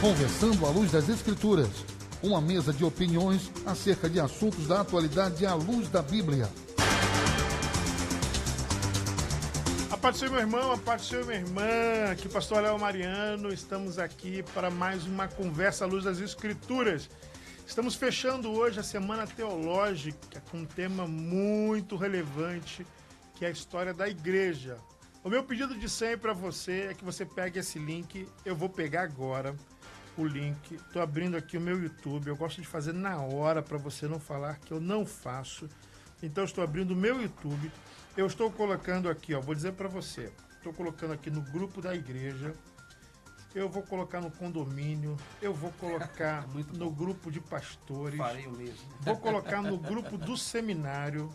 Conversando à luz das Escrituras. Uma mesa de opiniões acerca de assuntos da atualidade à luz da Bíblia. A paz do Senhor, meu irmão, a paz do Senhor, minha irmã. Aqui, pastor Léo Mariano. Estamos aqui para mais uma conversa à luz das Escrituras. Estamos fechando hoje a Semana Teológica com um tema muito relevante, que é a história da igreja. O meu pedido de sempre a você é que você pegue esse link. Eu vou pegar agora o link. Estou abrindo aqui o meu YouTube. Eu gosto de fazer na hora para você não falar que eu não faço. Então, estou abrindo o meu YouTube. Eu estou colocando aqui, vou dizer para você. Estou colocando aqui no grupo da igreja. Eu vou colocar no condomínio. Eu vou colocar no grupo de pastores. Farei o mesmo. Vou colocar no grupo do seminário.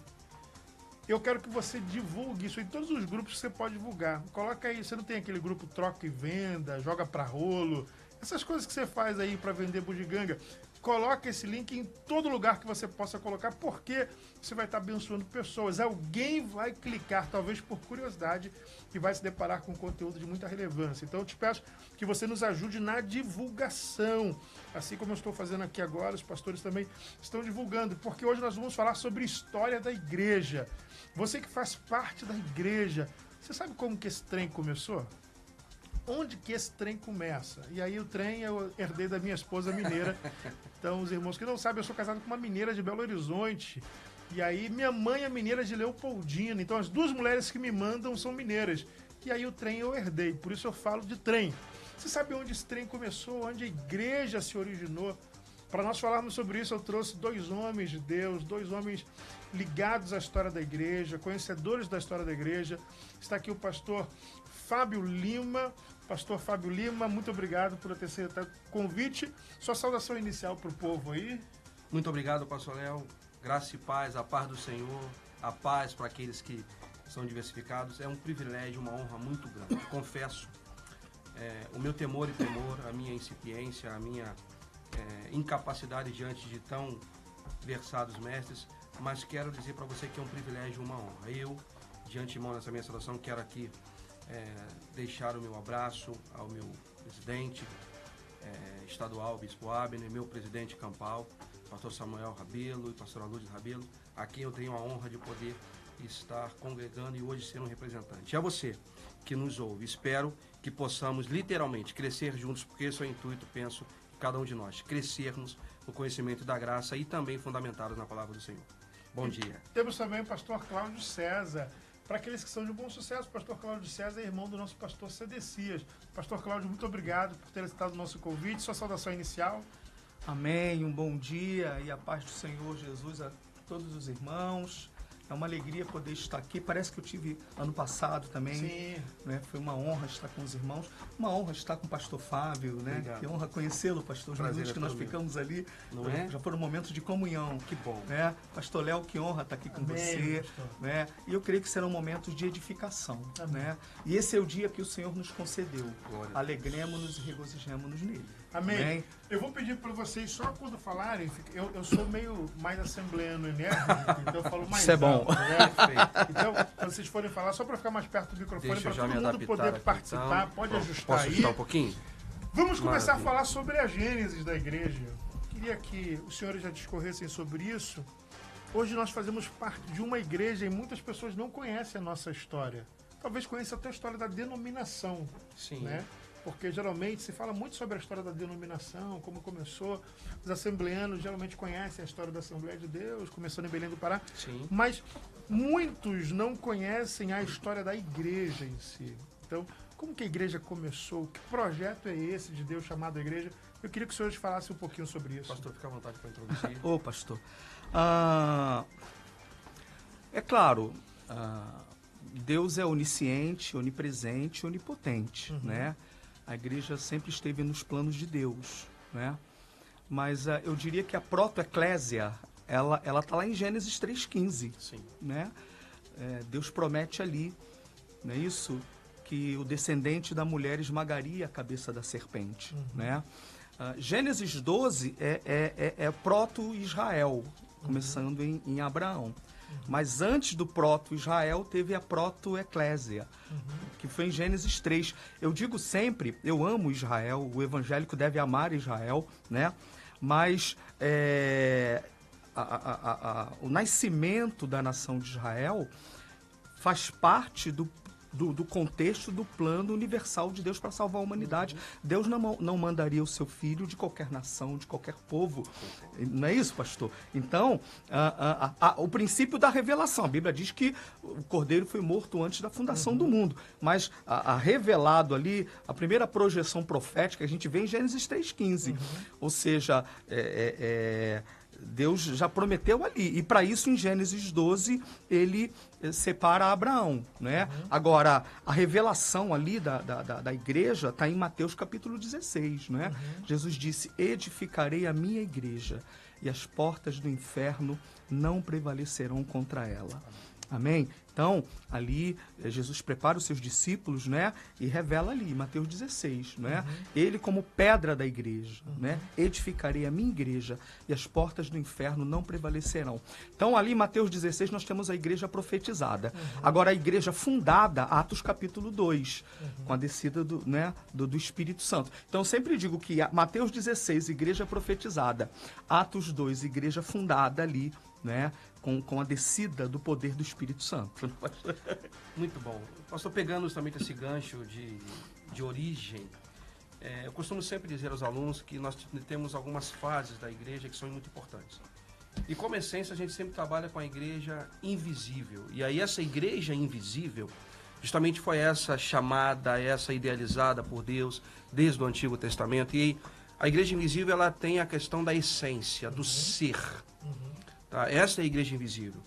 Eu quero que você divulgue isso em todos os grupos que você pode divulgar. Coloca aí, você não tem aquele grupo troca e venda, joga para rolo, essas coisas que você faz aí para vender bugiganga. Coloca esse link em todo lugar que você possa colocar, porque você vai estar abençoando pessoas. Alguém vai clicar, talvez por curiosidade, e vai se deparar com conteúdo de muita relevância. Então eu te peço que você nos ajude na divulgação. Assim como eu estou fazendo aqui agora, os pastores também estão divulgando, porque hoje nós vamos falar sobre história da igreja. Você que faz parte da igreja, você sabe como que esse trem começou? Onde que esse trem começa? E aí o trem eu herdei da minha esposa mineira. Então, os irmãos que não sabem, eu sou casado com uma mineira de Belo Horizonte. E aí minha mãe é mineira de Leopoldina. Então, as duas mulheres que me mandam são mineiras. E aí o trem eu herdei. Por isso eu falo de trem. Você sabe onde esse trem começou? Onde a igreja se originou? Para nós falarmos sobre isso, eu trouxe dois homens de Deus, dois homens ligados à história da igreja, conhecedores da história da igreja. Está aqui o pastor Fábio Lima. Pastor Fábio Lima, muito obrigado por ter aceitado o convite. Sua saudação inicial para o povo aí. Muito obrigado, pastor Léo. Graça e paz, a paz do Senhor, a paz para aqueles que são diversificados. É um privilégio, uma honra muito grande. Confesso, o meu temor e temor, a minha incipiência, a minha incapacidade diante de tão versados mestres, mas quero dizer para você que é um privilégio e uma honra. Eu, de antemão nessa minha saudação, quero aqui deixar o meu abraço ao meu presidente estadual, Bispo Abner, meu presidente campal, pastor Samuel Rabelo e pastora Lourdes Rabelo, a quem eu tenho a honra de poder estar congregando e hoje ser um representante. A você que nos ouve, espero que possamos literalmente crescer juntos, porque esse é o intuito, penso, de cada um de nós, crescermos no conhecimento da graça e também fundamentados na palavra do Senhor. Bom dia. Temos também o pastor Cláudio César. Para aqueles que são de bom sucesso, o pastor Cláudio César é irmão do nosso pastor Cedecias. Pastor Cláudio, muito obrigado por ter aceitado o nosso convite. Sua saudação inicial. Amém, um bom dia e a paz do Senhor Jesus a todos os irmãos. É uma alegria poder estar aqui. Parece que eu tive ano passado também. Sim. Né? Foi uma honra estar com os irmãos. Uma honra estar com o pastor Fábio, né? Obrigado. Que honra conhecê-lo, pastor. Os minutos que nós ficamos ali. Não é? Já foram momentos de comunhão. Que bom. Né? Pastor Léo, que honra estar aqui com Amém, você. pastor. Né? E eu creio que serão momentos de edificação. Amém. Né? E esse é o dia que o Senhor nos concedeu. Glória. Alegremos-nos e regozijemos-nos nele. Amém. Amém. Eu vou pedir para vocês, só quando falarem, eu sou meio mais assembleano enérgico, então eu falo mais Isso é bom. alto, né? Então, quando vocês forem falar, só para ficar mais perto do microfone, Deixa para eu já todo me mundo adaptar poder aqui, participar, então. pode Bom, ajustar posso aí. ajustar um pouquinho? Vamos começar Maravilha. a falar sobre a gênesis da igreja. Queria que os senhores já discorressem sobre isso. Hoje nós fazemos parte de uma igreja e muitas pessoas não conhecem a nossa história. Talvez conheçam até a história da denominação. Sim. Né? Porque geralmente se fala muito sobre a história da denominação, como começou. Os assembleanos geralmente conhecem a história da Assembleia de Deus, começando em Belém do Pará. Sim. Mas muitos não conhecem a história da igreja em si. Então, como que a igreja começou? Que projeto é esse de Deus chamado igreja? Eu queria que os senhores falassem um pouquinho sobre isso. Pastor, fica à vontade para introduzir. Ô, pastor. É claro, Deus é onisciente, onipresente, onipotente, né? A igreja sempre esteve nos planos de Deus, né? Mas eu diria que a proto-eclésia, ela está lá em Gênesis 3,15, Sim. né? Deus promete ali, não é isso? Que o descendente da mulher esmagaria a cabeça da serpente, né? Gênesis 12 é proto-Israel, começando em Abraão. Mas antes do proto-Israel, teve a proto-eclésia, que foi em Gênesis 3. Eu digo sempre, eu amo Israel, o evangélico deve amar Israel, né? Mas o nascimento da nação de Israel faz parte do contexto do plano universal de Deus para salvar a humanidade. Deus não mandaria o seu filho de qualquer nação, de qualquer povo. Não é isso, pastor? Então, o princípio da revelação. A Bíblia diz que o Cordeiro foi morto antes da fundação do mundo. Mas revelado ali, a primeira projeção profética, a gente vê em Gênesis 3,15. Ou seja, Deus já prometeu ali. E para isso, em Gênesis 12, ele separa Abraão, né? Agora, a revelação ali da igreja está em Mateus capítulo 16, né? Jesus disse, edificarei a minha igreja e as portas do inferno não prevalecerão contra ela. Amém? Então, ali, Jesus prepara os seus discípulos, né? E revela ali, Mateus 16, né? Ele como pedra da igreja, né? Edificarei a minha igreja e as portas do inferno não prevalecerão. Então, ali em Mateus 16, nós temos a igreja profetizada. Agora, a igreja fundada, Atos capítulo 2, com a descida do Espírito Santo. Então, eu sempre digo que Mateus 16, igreja profetizada. Atos 2, igreja fundada ali, né? Com a descida do poder do Espírito Santo. Muito bom. Pastor, pegando justamente esse gancho de origem, eu costumo sempre dizer aos alunos que nós temos algumas fases da igreja que são muito importantes. E como essência, a gente sempre trabalha com a igreja invisível. E aí essa igreja invisível, justamente foi essa chamada, essa idealizada por Deus desde o Antigo Testamento. E a igreja invisível, ela tem a questão da essência, do ser. Tá? Essa é a igreja invisível.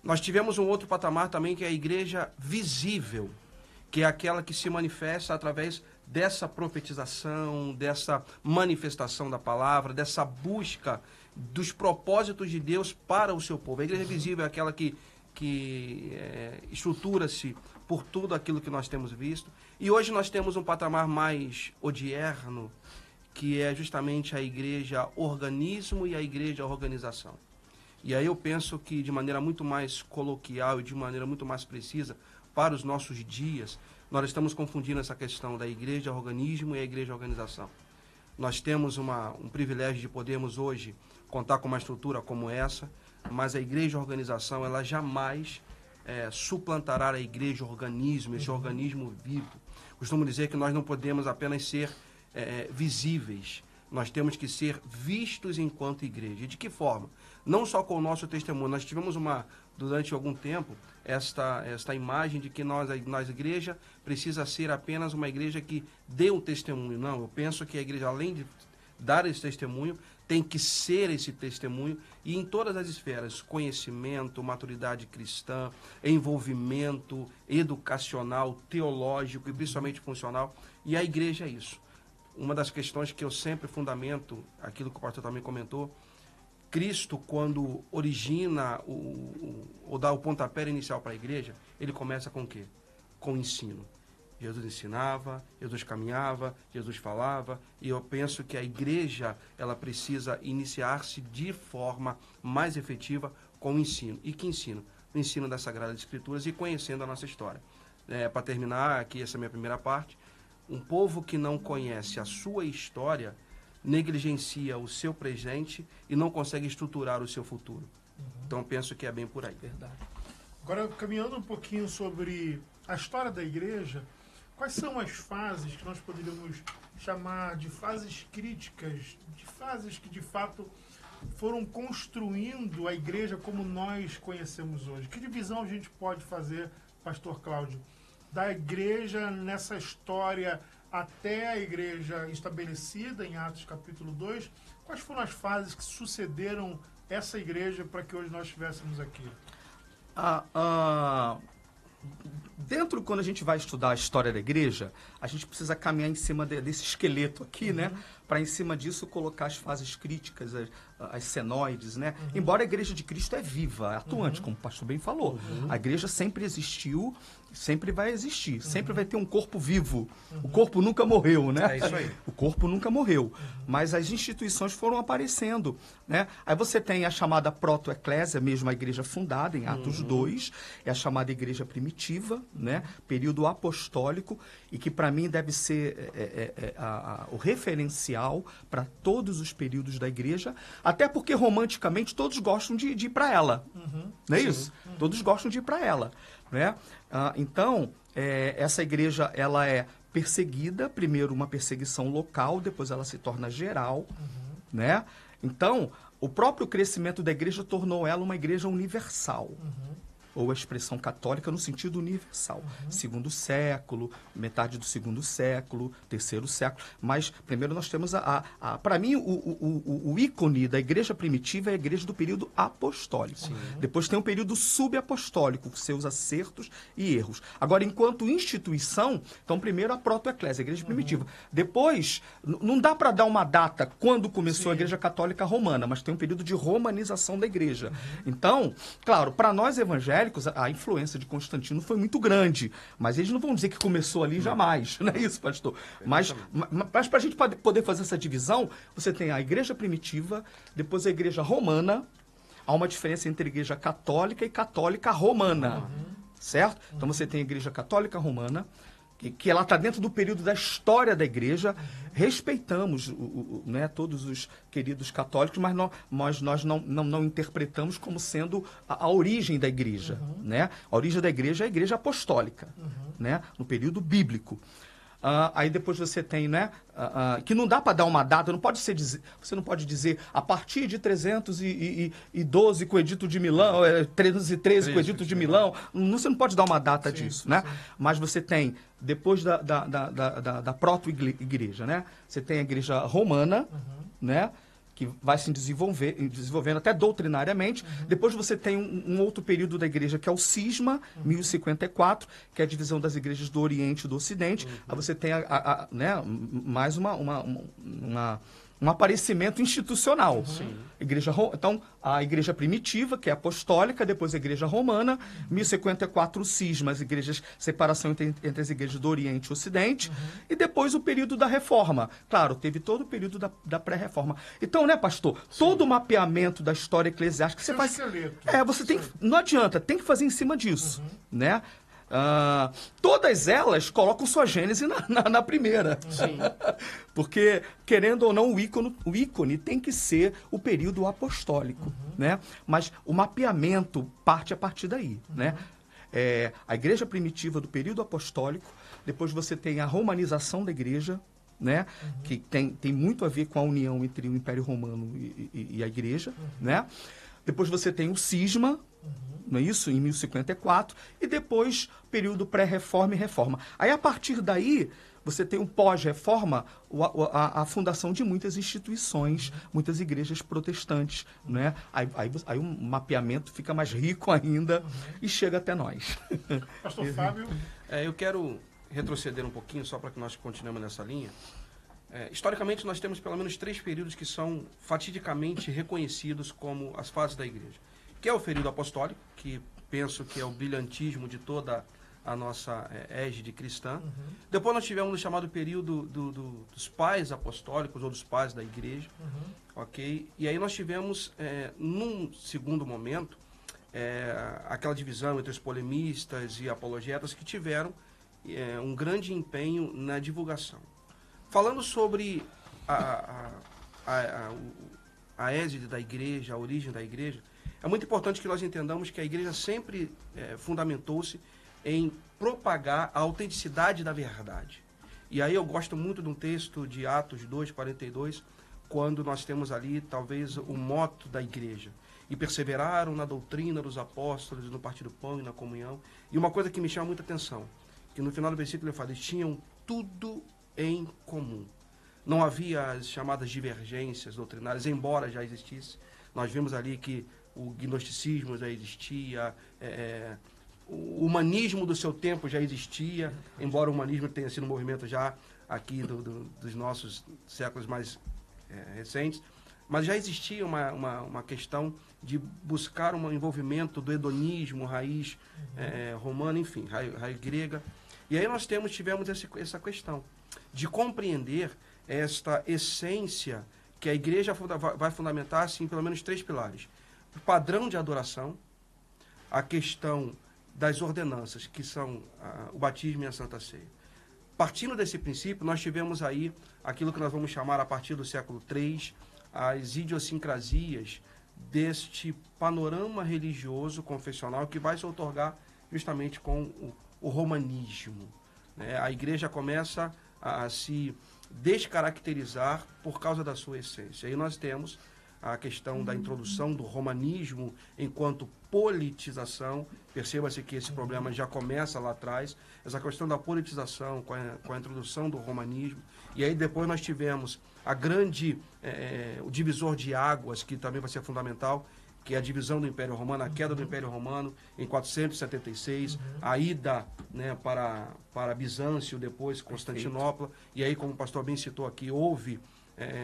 Nós tivemos um outro patamar também, que é a igreja visível, que é aquela que se manifesta através dessa profetização, dessa manifestação da palavra, dessa busca dos propósitos de Deus para o seu povo. A igreja visível é aquela que estrutura-se por tudo aquilo que nós temos visto. E hoje nós temos um patamar mais odierno, que é justamente a igreja organismo e a igreja organização. E aí eu penso que, de maneira muito mais coloquial e de maneira muito mais precisa, para os nossos dias, nós estamos confundindo essa questão da igreja organismo e a igreja organização. Nós temos um privilégio de podermos hoje contar com uma estrutura como essa, mas a igreja organização, ela jamais suplantará a igreja organismo, esse organismo vivo. Costumo dizer que nós não podemos apenas ser visíveis, nós temos que ser vistos enquanto igreja. E de que forma? Não só com o nosso testemunho. Nós tivemos durante algum tempo esta imagem de que nós, igreja, precisa ser apenas uma igreja que dê um testemunho. Não, eu penso que a igreja, além de dar esse testemunho, tem que ser esse testemunho, e em todas as esferas, conhecimento, maturidade cristã, envolvimento educacional, teológico e principalmente funcional. E a igreja é isso. Uma das questões que eu sempre fundamento, aquilo que o pastor também comentou, Cristo, quando origina ou dá o pontapé inicial para a igreja, ele começa com o quê? Com o ensino. Jesus ensinava, Jesus caminhava, Jesus falava, e eu penso que a igreja, ela precisa iniciar-se de forma mais efetiva com o ensino. E que ensino? O ensino das Sagradas Escrituras e conhecendo a nossa história. Para terminar aqui essa minha primeira parte, um povo que não conhece a sua história negligencia o seu presente e não consegue estruturar o seu futuro. Então, penso que é bem por aí. Verdade. Agora, caminhando um pouquinho sobre a história da igreja, quais são as fases que nós poderíamos chamar de fases críticas, de fases que, de fato, foram construindo a igreja como nós conhecemos hoje? Que divisão a gente pode fazer, pastor Cláudio, da igreja nessa história até a igreja estabelecida em Atos capítulo 2? Quais foram as fases que sucederam essa igreja para que hoje nós estivéssemos aqui? Dentro, quando a gente vai estudar a história da igreja, a gente precisa caminhar em cima desse esqueleto aqui, né? Para em cima disso colocar as fases críticas, as senoides, né? Embora a igreja de Cristo é viva, é atuante, como o pastor bem falou. A igreja sempre existiu, sempre vai existir, sempre vai ter um corpo vivo. O corpo nunca morreu, né? É isso aí. corpo nunca morreu, mas as instituições foram aparecendo, né? Aí você tem a chamada proto-eclésia, mesmo a igreja fundada em Atos 2, é a chamada igreja primitiva, né? Período apostólico, e que para mim deve ser o referencial para todos os períodos da igreja, até porque romanticamente todos gostam de ir para ela, não é isso? Todos gostam de ir para ela, né? Então, essa igreja, ela é perseguida, primeiro uma perseguição local, depois ela se torna geral, né? Então, o próprio crescimento da igreja tornou ela uma igreja universal, ou a expressão católica no sentido universal. Segundo século, metade do segundo século, terceiro século. Mas, primeiro, nós temos para mim, o ícone da igreja primitiva é a igreja do período apostólico. Depois tem o período subapostólico, com seus acertos e erros. Agora, enquanto instituição, então, primeiro a proto-eclésia, a igreja primitiva. Depois, não dá para dar uma data quando começou a igreja católica romana, mas tem um período de romanização da igreja. Então, claro, para nós evangélicos, a influência de Constantino foi muito grande, mas eles não vão dizer que começou ali jamais, não é isso, pastor? Mas para a gente poder fazer essa divisão, você tem a igreja primitiva, depois a igreja romana, há uma diferença entre igreja católica e católica romana, certo? Então você tem a igreja católica romana, que ela está dentro do período da história da igreja. Respeitamos né, todos os queridos católicos, mas nós não interpretamos como sendo a origem da igreja. Né? A origem da igreja é a igreja apostólica, né, no período bíblico. Aí depois você tem, né, que não dá para dar uma data, você não pode dizer a partir de 312 com o Edito de Milão, 313 com o Edito de Milão, você não pode dar uma data disso, né? Mas você tem, depois da proto-igreja, né, você tem a igreja romana, né, que vai se desenvolvendo até doutrinariamente. Depois você tem um outro período da igreja, que é o cisma, 1054, que é a divisão das igrejas do Oriente e do Ocidente. Aí você tem né, mais um aparecimento institucional. Então, a igreja primitiva, que é apostólica, depois a igreja romana, 1054 o cisma, separação entre as igrejas do Oriente e Ocidente, e depois o período da Reforma. Claro, teve todo o período da pré-reforma. Então, né, pastor, todo o mapeamento da história eclesiástica você faz... você tem, não adianta, tem que fazer em cima disso, né? Todas elas colocam sua gênese na primeira. Porque, querendo ou não, o ícone tem que ser o período apostólico, né? Mas o mapeamento parte a partir daí, né? A igreja primitiva do período apostólico, depois você tem a romanização da igreja, né? Que tem muito a ver com a união entre o Império Romano e a igreja, né? Depois você tem o cisma, não é isso? Em 1054, e depois período pré-reforma e reforma. Aí, a partir daí, você tem o pós-reforma, a fundação de muitas instituições, muitas igrejas protestantes, né? Aí o mapeamento fica mais rico ainda e chega até nós. Pastor Fábio? Eu quero retroceder um pouquinho, só para que nós continuemos nessa linha. Historicamente, nós temos pelo menos 3 períodos que são fatidicamente reconhecidos como as fases da igreja. Que é o período apostólico, que penso que é o brilhantismo de toda a nossa égide cristã. Depois nós tivemos o chamado período dos pais apostólicos, ou dos pais da igreja. Ok? E aí nós tivemos, num segundo momento, aquela divisão entre os polemistas e apologetas que tiveram um grande empenho na divulgação. Falando sobre a égide da igreja, a origem da igreja, é muito importante que nós entendamos que a igreja sempre fundamentou-se em propagar a autenticidade da verdade. E aí eu gosto muito de um texto de Atos 2:42, quando nós temos ali talvez o moto da igreja. E perseveraram na doutrina dos apóstolos, no partir do pão e na comunhão. E uma coisa que me chama muita atenção, que no final do versículo ele fala, eles tinham tudo em comum. Não havia as chamadas divergências doutrinárias, embora já existisse. Nós vimos ali que o gnosticismo já existia, o humanismo do seu tempo já existia, embora o humanismo tenha sido um movimento já aqui dos nossos séculos mais recentes, mas já existia uma questão de buscar um envolvimento do hedonismo, raiz romana, enfim, raiz grega. E aí nós tivemos essa questão de compreender esta essência que a igreja vai fundamentar, assim, pelo menos 3 pilares. O padrão de adoração, a questão das ordenanças, que são o batismo e a Santa Ceia. Partindo desse princípio, nós tivemos aí aquilo que nós vamos chamar, a partir do século III, as idiosincrasias deste panorama religioso confessional que vai se outorgar justamente com o romanismo, né? A igreja começa a se descaracterizar por causa da sua essência. Aí nós temos a questão da introdução do romanismo enquanto politização. Perceba-se que esse problema já começa lá atrás, essa questão da politização com a introdução do romanismo. E aí depois nós tivemos a grande, o divisor de águas, que também vai ser fundamental, que é a divisão do Império Romano, a queda do Império Romano em 476, a ida, né, para Bizâncio, depois Constantinopla. E aí, como o pastor bem citou aqui, houve,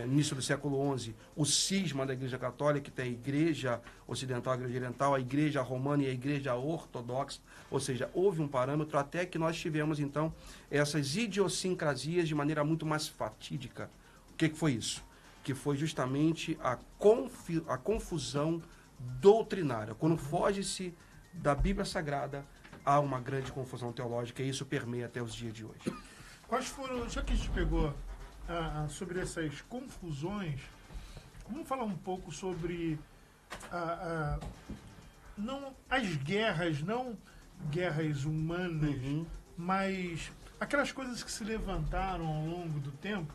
no início do século XI, o cisma da Igreja Católica, que tem a Igreja Ocidental, a Igreja Oriental, a Igreja Romana e a Igreja Ortodoxa. Ou seja, houve um parâmetro até que nós tivemos, então, essas idiosincrasias de maneira muito mais fatídica. O que foi isso? Que foi justamente a confusão doutrinária. Quando foge-se da Bíblia Sagrada, há uma grande confusão teológica, e isso permeia até os dias de hoje. Quais foram, já que a gente pegou sobre essas confusões, vamos falar um pouco sobre não as guerras, não guerras humanas, mas aquelas coisas que se levantaram ao longo do tempo,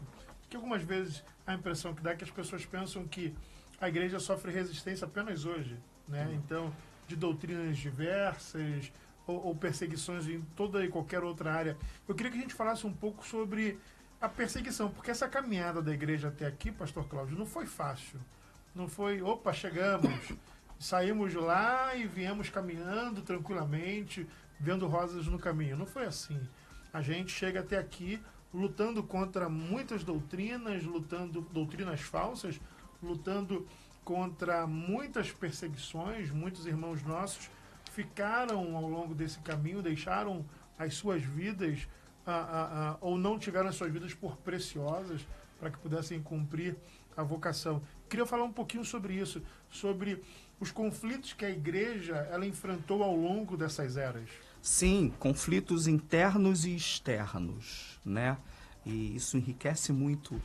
que algumas vezes a impressão que dá é que as pessoas pensam que a igreja sofre resistência apenas hoje, né? Então, de doutrinas diversas ou perseguições em toda e qualquer outra área. Eu queria que a gente falasse um pouco sobre a perseguição, porque essa caminhada da igreja até aqui, pastor Cláudio, não foi fácil. Não foi, opa, chegamos, saímos lá e viemos caminhando tranquilamente, vendo rosas no caminho. Não foi assim. A gente chega até aqui lutando contra muitas doutrinas, lutando doutrinas falsas, lutando contra muitas perseguições. Muitos irmãos nossos ficaram ao longo desse caminho, deixaram as suas vidas, ou não tiveram as suas vidas por preciosas, para que pudessem cumprir a vocação. Queria falar um pouquinho sobre isso, sobre os conflitos que a igreja ela enfrentou ao longo dessas eras. Sim, conflitos internos e externos, né? E isso enriquece muito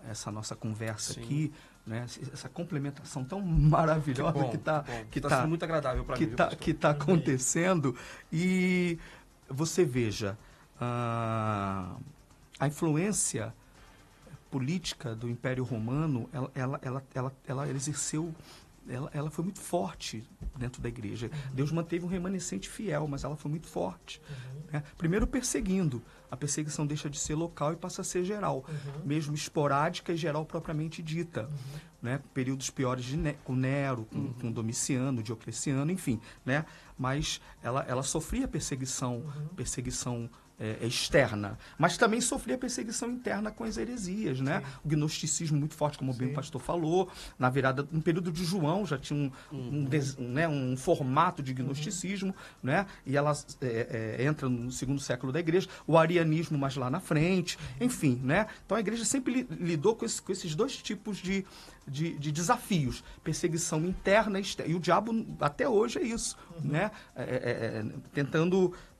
essa nossa conversa. Sim. Aqui, né? Essa complementação tão maravilhosa que está sendo muito agradável para mim, que está acontecendo. E você veja, a influência política do Império Romano, ela exerceu, ela foi muito forte dentro da igreja. Deus manteve um remanescente fiel, mas ela foi muito forte. Né? Primeiro perseguindo. A perseguição deixa de ser local e passa a ser geral, mesmo esporádica e geral propriamente dita. Né? Períodos piores com Nero, com Domiciano, Diocleciano, enfim. Né? Mas ela sofria perseguição externa, mas também sofria perseguição interna com as heresias, né? O gnosticismo muito forte, como bem o pastor falou, na virada, no período de João já tinha um formato de gnosticismo, né? E ela entra no segundo século da igreja, o arianismo mais lá na frente, enfim, né? Então a igreja sempre lidou com esses dois tipos de desafios, perseguição interna e externa. E o diabo até hoje é isso, né?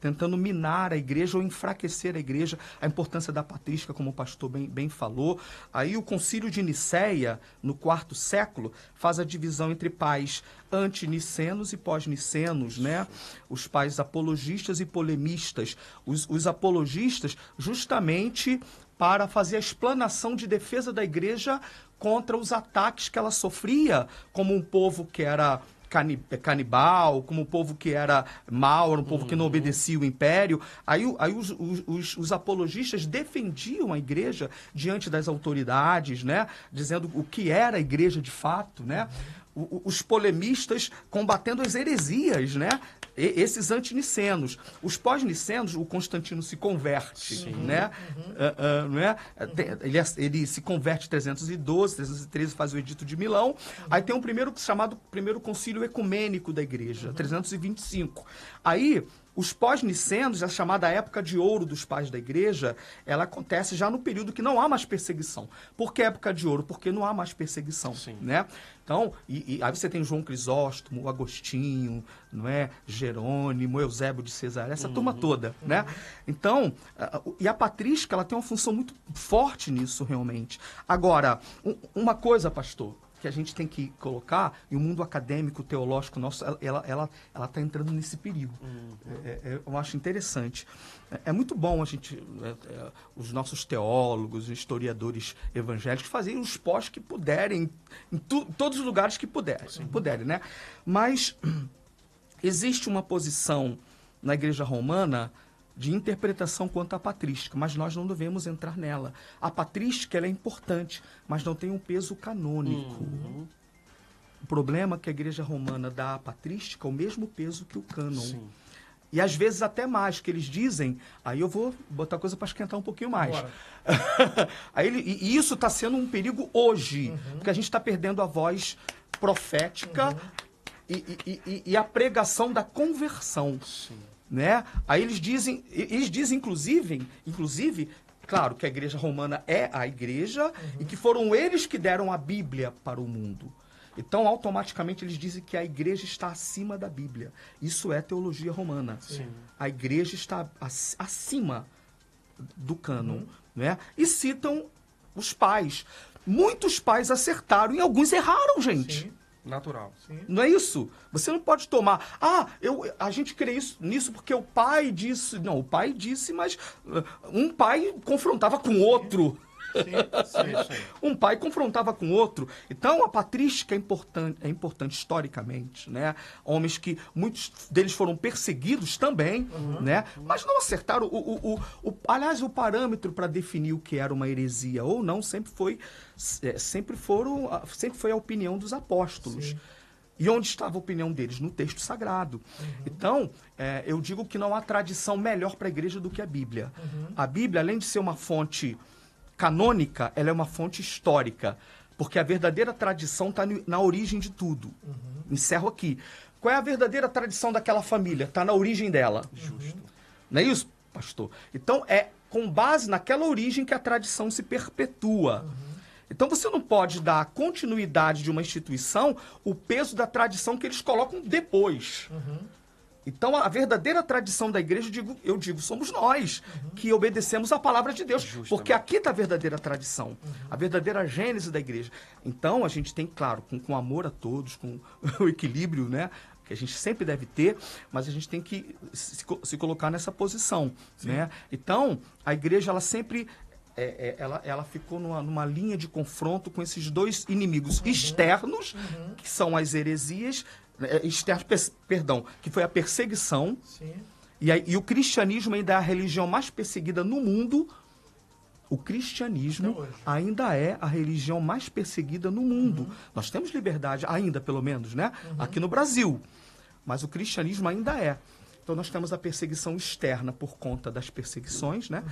Tentando minar a igreja ou enfraquecer a igreja, a importância da patrística, como o pastor bem falou. Aí o concílio de Nicéia, no IV século, faz a divisão entre pais antinicenos e pós-nicenos, né? Os pais apologistas e polemistas. Os apologistas, justamente para fazer a explanação de defesa da igreja contra os ataques que ela sofria, como um povo que era canibal, como um povo que era mau, era um povo que não obedecia o império. Aí os apologistas defendiam a igreja diante das autoridades, né? Dizendo o que era a igreja de fato, né? Os polemistas combatendo as heresias, né? Esses antinicenos. Os pós-nicenos, o Constantino se converte, né? Ele se converte em 312, 313 faz o Edito de Milão. Aí tem um chamado primeiro concílio ecumênico da igreja, 325. Aí, os pós-nicenos, a chamada época de ouro dos pais da igreja, ela acontece já no período que não há mais perseguição. Por que época de ouro? Porque não há mais perseguição, né? Então, aí você tem João Crisóstomo, Agostinho, não é? Jerônimo, Eusébio de Cesareia, essa turma toda, né? Então, e a patrística, ela tem uma função muito forte nisso, realmente. Agora, uma coisa, pastor, que a gente tem que colocar, e o mundo acadêmico, teológico nosso, ela está entrando nesse perigo. Eu acho interessante. É muito bom a gente, os nossos teólogos, historiadores evangélicos, fazerem os pós que puderem, em todos os lugares que puderem, né? Mas existe uma posição na Igreja Romana de interpretação quanto à patrística, mas nós não devemos entrar nela. A patrística ela é importante, mas não tem um peso canônico. O problema é que a Igreja Romana dá à patrística o mesmo peso que o cânon. Sim. E às vezes até mais, que eles dizem, aí eu vou botar coisa para esquentar um pouquinho mais. E isso está sendo um perigo hoje, porque a gente está perdendo a voz profética e a pregação da conversão. Sim. Né? Aí eles dizem inclusive, claro que a Igreja Romana é a igreja e que foram eles que deram a Bíblia para o mundo. Então, automaticamente, eles dizem que a igreja está acima da Bíblia. Isso é teologia romana. Sim. A igreja está acima do cânon. Né? E citam os pais. Muitos pais acertaram e alguns erraram, gente. Sim. Natural. Sim. Não é isso? Você não pode tomar... a gente crê nisso porque o pai disse... Não, o pai disse, mas um pai confrontava com outro. Sim. Um pai confrontava com outro. Então, a patrística é importante historicamente, né? Homens que muitos deles foram perseguidos também, né? Mas não acertaram. Aliás, o parâmetro para definir o que era uma heresia ou não sempre foi a opinião dos apóstolos. Sim. E onde estava a opinião deles? No texto sagrado. Então, eu digo que não há tradição melhor para a igreja do que a Bíblia. A Bíblia, além de ser uma fonte canônica, ela é uma fonte histórica, porque a verdadeira tradição está na origem de tudo. Encerro aqui. Qual é a verdadeira tradição daquela família? Está na origem dela. Justo. Não é isso, pastor? Então, é com base naquela origem que a tradição se perpetua. Então, você não pode dar a continuidade de uma instituição o peso da tradição que eles colocam depois. Então, a verdadeira tradição da igreja, eu digo, somos nós, que obedecemos a palavra de Deus. Justamente. Porque aqui está a verdadeira tradição, a verdadeira gênese da igreja. Então, a gente tem, claro, com amor a todos, com o equilíbrio, né, que a gente sempre deve ter, mas a gente tem que se colocar nessa posição. Né? Então, a igreja, ela sempre... ela ficou numa linha de confronto com esses dois inimigos externos, que são as heresias... que foi a perseguição. Sim. E o cristianismo ainda é a religião mais perseguida no mundo. O cristianismo ainda é a religião mais perseguida no mundo. Nós temos liberdade, ainda pelo menos, né? Aqui no Brasil. Mas o cristianismo ainda é. Então, nós temos a perseguição externa por conta das perseguições, né?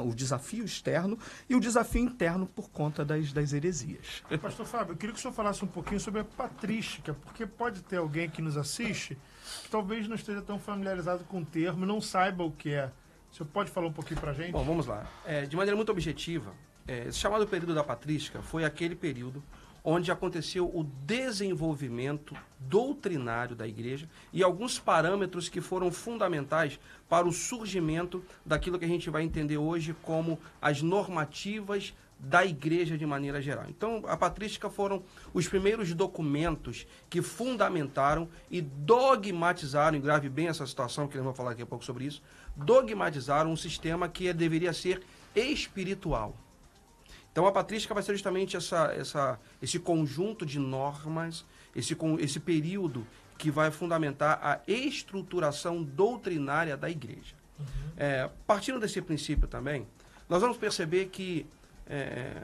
O desafio externo e o desafio interno por conta das heresias. Pastor Fábio, eu queria que o senhor falasse um pouquinho sobre a patrística, porque pode ter alguém que nos assiste que talvez não esteja tão familiarizado com o termo, não saiba o que é. O senhor pode falar um pouquinho para a gente? Bom, vamos lá. De maneira muito objetiva, esse chamado período da patrística foi aquele período onde aconteceu o desenvolvimento doutrinário da igreja e alguns parâmetros que foram fundamentais para o surgimento daquilo que a gente vai entender hoje como as normativas da igreja de maneira geral. Então, a patrística foram os primeiros documentos que fundamentaram e dogmatizaram, e grave bem essa situação, que eu vou falar aqui a pouco sobre isso, dogmatizaram um sistema que deveria ser espiritual. Então, a patrística vai ser justamente esse conjunto de normas, esse período que vai fundamentar a estruturação doutrinária da igreja. Partindo desse princípio também, nós vamos perceber que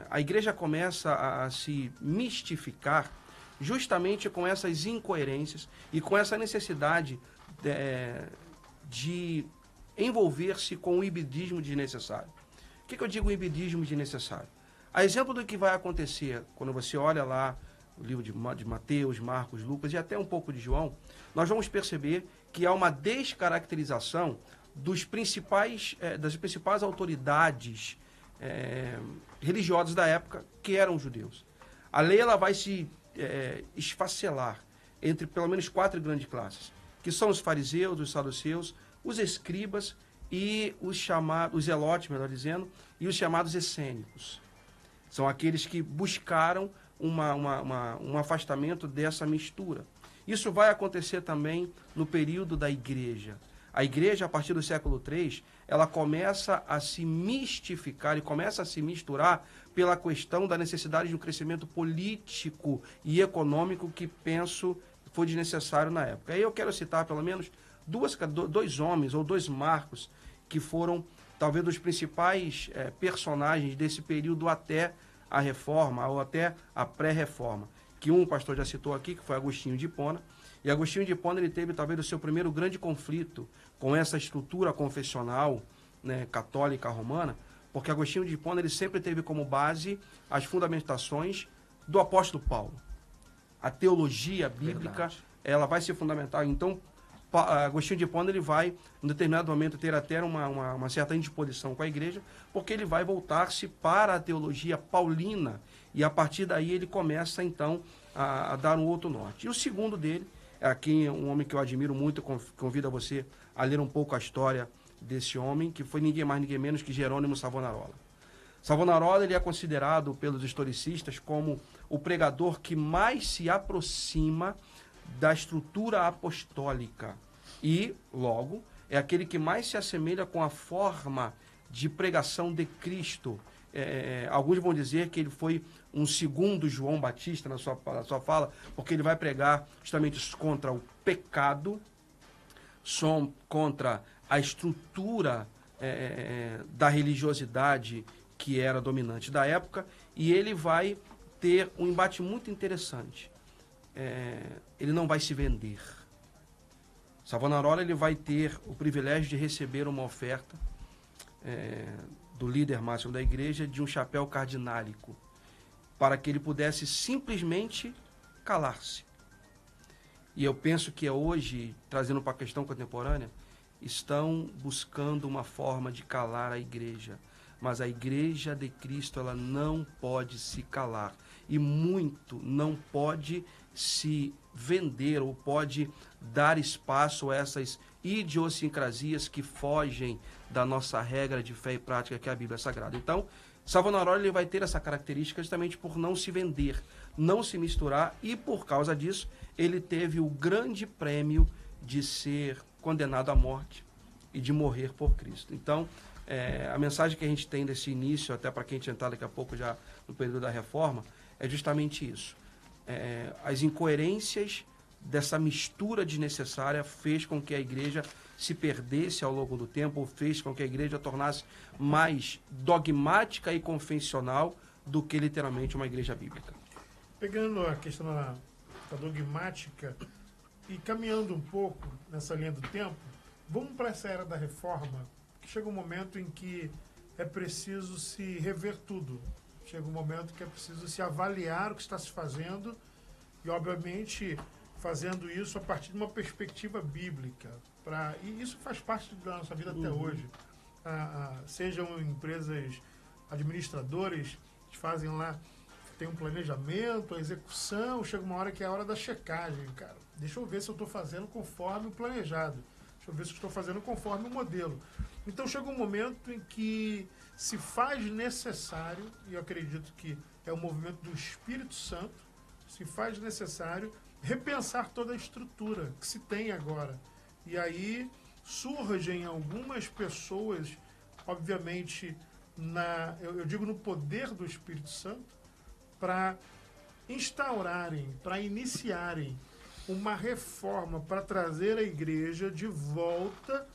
a igreja começa a se mistificar justamente com essas incoerências e com essa necessidade de envolver-se com o ibidismo desnecessário. O que eu digo ibidismo desnecessário? A exemplo do que vai acontecer quando você olha lá o livro de Mateus, Marcos, Lucas e até um pouco de João, nós vamos perceber que há uma descaracterização das principais autoridades religiosas da época, que eram judeus. A lei ela vai se esfacelar entre pelo menos 4 grandes classes, que são os fariseus, os saduceus, os escribas e os zelotes, melhor dizendo, e os chamados essênicos. São aqueles que buscaram um afastamento dessa mistura. Isso vai acontecer também no período da igreja. A igreja, a partir do século III, ela começa a se mistificar e começa a se misturar pela questão da necessidade de um crescimento político e econômico que, penso, foi desnecessário na época. Aí eu quero citar, pelo menos, dois homens ou 2 marcos que foram, talvez, dos principais personagens desse período até a Reforma ou até a pré-Reforma. Que o pastor já citou aqui, que foi Agostinho de Hipona. E Agostinho de Hipona, ele teve talvez o seu primeiro grande conflito com essa estrutura confessional, né, católica romana, porque Agostinho de Hipona ele sempre teve como base as fundamentações do apóstolo Paulo. A teologia bíblica, Verdade. ela vai ser fundamental. Então, Agostinho de Hipona ele vai, em determinado momento, ter até uma certa indisposição com a igreja, porque ele vai voltar-se para a teologia paulina, e a partir daí ele começa, então, a dar um outro norte. E o segundo dele, aqui um homem que eu admiro muito, convido a você a ler um pouco a história desse homem, que foi ninguém mais, ninguém menos que Jerônimo Savonarola. Savonarola ele é considerado pelos historicistas como o pregador que mais se aproxima da estrutura apostólica e, logo, é aquele que mais se assemelha com a forma de pregação de Cristo. Alguns vão dizer que ele foi um segundo João Batista na sua fala, porque ele vai pregar justamente contra o pecado, contra a estrutura da religiosidade que era dominante da época, e ele vai ter um embate muito interessante. Ele não vai se vender. Savonarola ele vai ter o privilégio de receber uma oferta do líder máximo da igreja de um chapéu cardinálico, para que ele pudesse simplesmente calar-se. E eu penso que hoje, trazendo para a questão contemporânea, estão buscando uma forma de calar a igreja. Mas a igreja de Cristo, ela não pode se calar. E muito não pode se vender ou pode dar espaço a essas idiosincrasias que fogem da nossa regra de fé e prática, que é a Bíblia Sagrada. Então, Savonarola ele vai ter essa característica justamente por não se vender, não se misturar, e por causa disso, ele teve o grande prêmio de ser condenado à morte e de morrer por Cristo. Então, a mensagem que a gente tem desse início, até para quem entrar daqui a pouco já no período da Reforma, é justamente isso. As incoerências dessa mistura desnecessária fez com que a igreja se perdesse ao longo do tempo, ou fez com que a igreja tornasse mais dogmática e convencional do que literalmente uma igreja bíblica. Pegando a questão da dogmática e caminhando um pouco nessa linha do tempo, vamos para essa era da Reforma, que chega um momento em que é preciso se rever tudo. Chega um momento que é preciso se avaliar o que está se fazendo e, obviamente, fazendo isso a partir de uma perspectiva bíblica. E isso faz parte da nossa vida até hoje. Sejam empresas administradoras que fazem lá, tem um planejamento, a execução, chega uma hora que é a hora da checagem, cara. Deixa eu ver se eu estou fazendo conforme o planejado. Deixa eu ver se eu estou fazendo conforme o modelo. Então chega um momento em que se faz necessário, e eu acredito que é o movimento do Espírito Santo, se faz necessário repensar toda a estrutura que se tem agora. E aí surgem algumas pessoas, obviamente, eu digo no poder do Espírito Santo, para instaurarem, para iniciarem uma reforma, para trazer a igreja de volta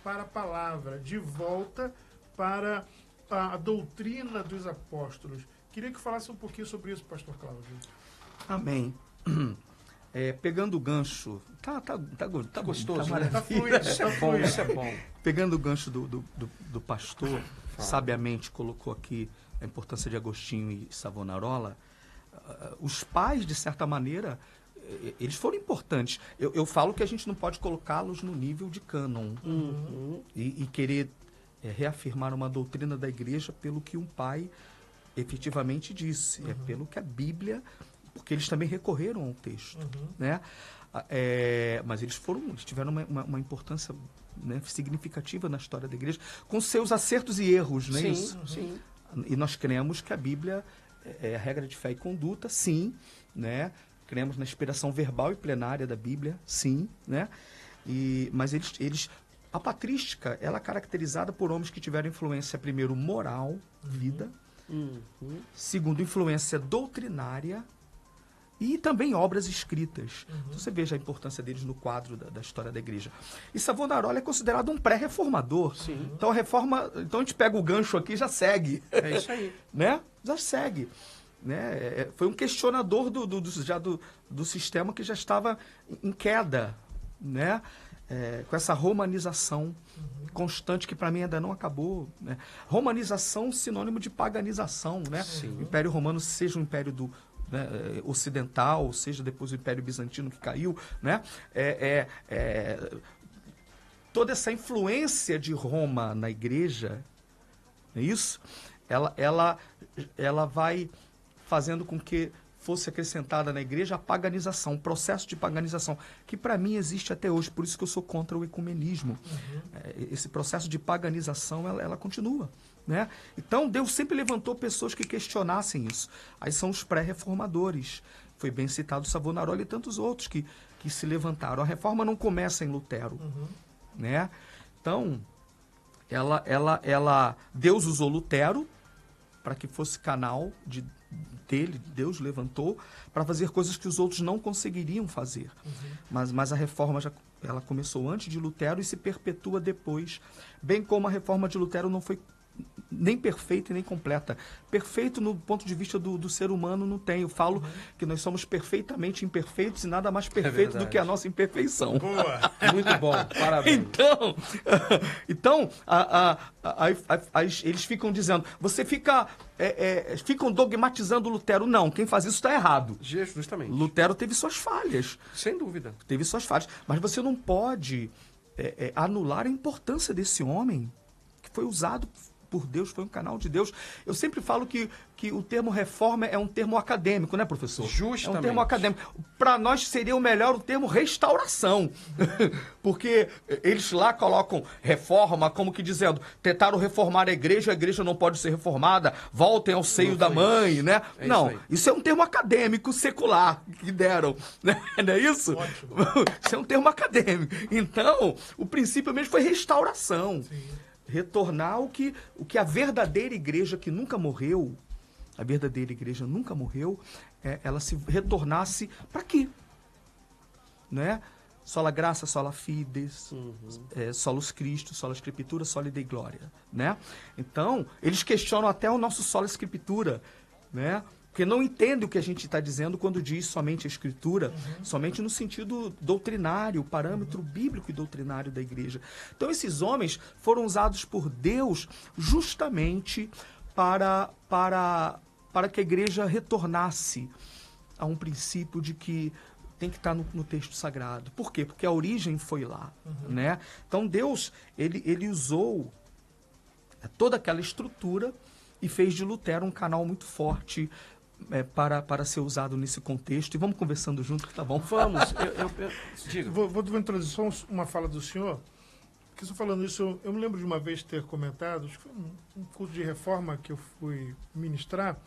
para a palavra, de volta para a doutrina dos apóstolos. Queria que falasse um pouquinho sobre isso, pastor Cláudio. Amém. Pegando o gancho, tá gostoso, tá, né? Tá fluido, Isso é bom, isso é bom. Pegando o gancho do pastor, sabiamente colocou aqui a importância de Agostinho e Savonarola, os pais, de certa maneira, eles foram importantes. Eu falo que a gente não pode colocá-los no nível de cânon e querer reafirmar uma doutrina da igreja pelo que um pai efetivamente disse, pelo que a Bíblia, porque eles também recorreram ao texto, né? Mas eles tiveram uma importância, né, significativa na história da igreja, com seus acertos e erros, não é isso? Sim. E nós cremos que a Bíblia é a regra de fé e conduta, sim, né? Cremos na inspiração verbal e plenária da Bíblia, sim, né? Mas eles a patrística, ela é caracterizada por homens que tiveram influência, primeiro, moral, vida, segundo, influência doutrinária e também obras escritas. Então, você veja a importância deles no quadro da história da igreja. E Savonarola é considerado um pré-reformador. Então, então a gente pega o gancho aqui e já segue. É isso aí. Né? Já segue. Né? Foi um questionador do sistema que já estava em queda, né? Com essa romanização constante que para mim ainda não acabou, né? Romanização sinônimo de paganização, né? O Império Romano seja o Império ocidental, seja depois o Império Bizantino que caiu, né? Toda essa influência de Roma na igreja, não é isso? Ela vai fazendo com que fosse acrescentada na igreja a paganização, o processo de paganização, que para mim existe até hoje, por isso que eu sou contra o ecumenismo. Esse processo de paganização, ela continua, né? Então, Deus sempre levantou pessoas que questionassem isso. Aí são os pré-reformadores. Foi bem citado Savonarola e tantos outros que se levantaram. A reforma não começa em Lutero, né? Então, Deus usou Lutero para que fosse canal dele, Deus levantou para fazer coisas que os outros não conseguiriam fazer. Mas a reforma ela começou antes de Lutero e se perpetua depois, bem como a reforma de Lutero não foi nem perfeita e nem completa. Perfeito no ponto de vista do ser humano não tem. Eu falo que nós somos perfeitamente imperfeitos e nada mais perfeito do que a nossa imperfeição. Boa! Muito bom, parabéns. Então eles ficam dizendo, ficam dogmatizando Lutero. Não, quem faz isso está errado. Justamente. Lutero teve suas falhas. Sem dúvida. Teve suas falhas. Mas você não pode anular a importância desse homem que foi usado por Deus, foi um canal de Deus. Eu sempre falo que o termo reforma é um termo acadêmico, né, professor? Justamente. É um termo acadêmico. Para nós seria o melhor o termo restauração. Porque eles lá colocam reforma como que dizendo, tentaram reformar a igreja não pode ser reformada, voltem ao seio da mãe, né? Não, isso é um termo acadêmico secular que deram, né? Não é isso? Ótimo. Isso é um termo acadêmico. Então, o princípio mesmo foi restauração. Sim. Retornar o que a verdadeira igreja que nunca morreu, ela se retornasse para quê? Né? Sola graça, sola fides, solus Christus, sola escritura, sola Dei glória, né? Então, eles questionam até o nosso sola escritura, né? Porque não entendem o que a gente está dizendo quando diz somente a Escritura, somente no sentido doutrinário, parâmetro bíblico e doutrinário da igreja. Então, esses homens foram usados por Deus justamente para que a igreja retornasse a um princípio de que tem que estar no texto sagrado. Por quê? Porque a origem foi lá, né? Então, Deus, ele usou toda aquela estrutura e fez de Lutero um canal muito forte para ser usado nesse contexto. E vamos conversando junto, que tá bom? Vamos. Diga. Vou introduzir só uma fala do senhor. Porque só falando isso, eu me lembro de uma vez ter comentado, acho que foi um curso de reforma que eu fui ministrar.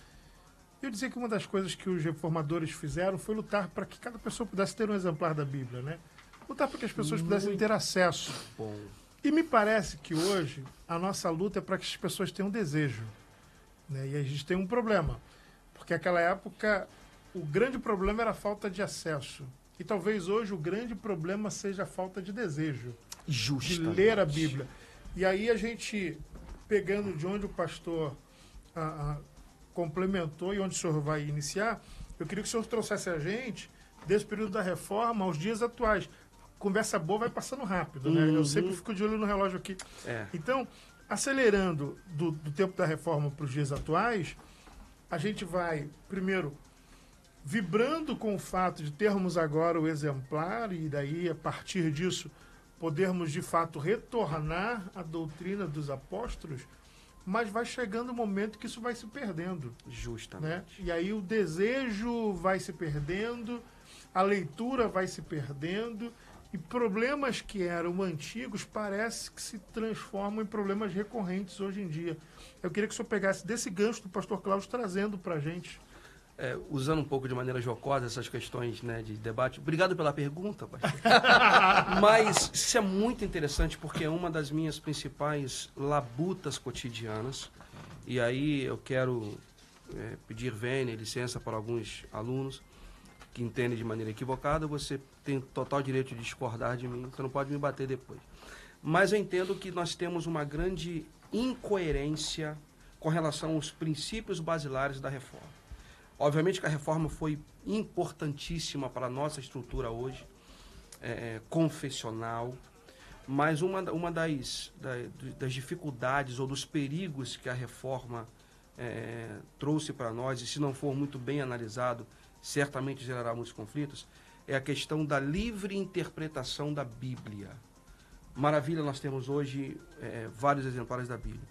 Eu dizia que uma das coisas que os reformadores fizeram foi lutar para que cada pessoa pudesse ter um exemplar da Bíblia, né? Lutar para que as pessoas pudessem ter acesso. Bom. E me parece que hoje a nossa luta é para que as pessoas tenham desejo, né? E a gente tem um problema. Porque naquela época o grande problema era a falta de acesso. E talvez hoje o grande problema seja a falta de desejo. Justamente. De ler a Bíblia. E aí a gente, pegando de onde o pastor complementou e onde o senhor vai iniciar, eu queria que o senhor trouxesse a gente desse período da reforma aos dias atuais. Conversa boa vai passando rápido, né? Eu sempre fico de olho no relógio aqui. Então, acelerando do tempo da reforma para os dias atuais, a gente vai, primeiro, vibrando com o fato de termos agora o exemplar e daí, a partir disso, podermos de fato retornar à doutrina dos apóstolos, mas vai chegando um momento que isso vai se perdendo. Justamente. Né? E aí o desejo vai se perdendo, a leitura vai se perdendo, e problemas que eram antigos parece que se transformam em problemas recorrentes hoje em dia. Eu queria que o senhor pegasse desse gancho do pastor Cláudio trazendo para a gente. Usando um pouco de maneira jocosa essas questões, né, de debate. Obrigado pela pergunta, pastor. Mas isso é muito interessante porque é uma das minhas principais labutas cotidianas. E aí eu quero pedir vênia, licença para alguns alunos que entendem de maneira equivocada. Você tem total direito de discordar de mim, você não pode me bater depois. Mas eu entendo que nós temos uma grande incoerência com relação aos princípios basilares da reforma. Obviamente que a reforma foi importantíssima para a nossa estrutura hoje, confessional, mas uma das dificuldades ou dos perigos que a reforma trouxe para nós, e se não for muito bem analisado, certamente gerará muitos conflitos, é a questão da livre interpretação da Bíblia. Maravilha, nós temos hoje vários exemplares da Bíblia.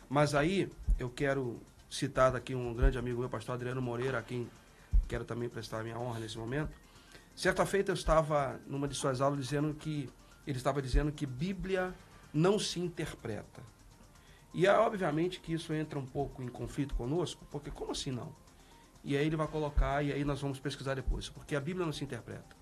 Mas aí eu quero citar aqui um grande amigo meu, pastor Adriano Moreira, a quem quero também prestar a minha honra nesse momento. Certa feita eu estava numa de suas aulas ele estava dizendo que Bíblia não se interpreta. E obviamente que isso entra um pouco em conflito conosco, porque como assim não? E aí ele vai colocar, e aí nós vamos pesquisar depois, porque a Bíblia não se interpreta.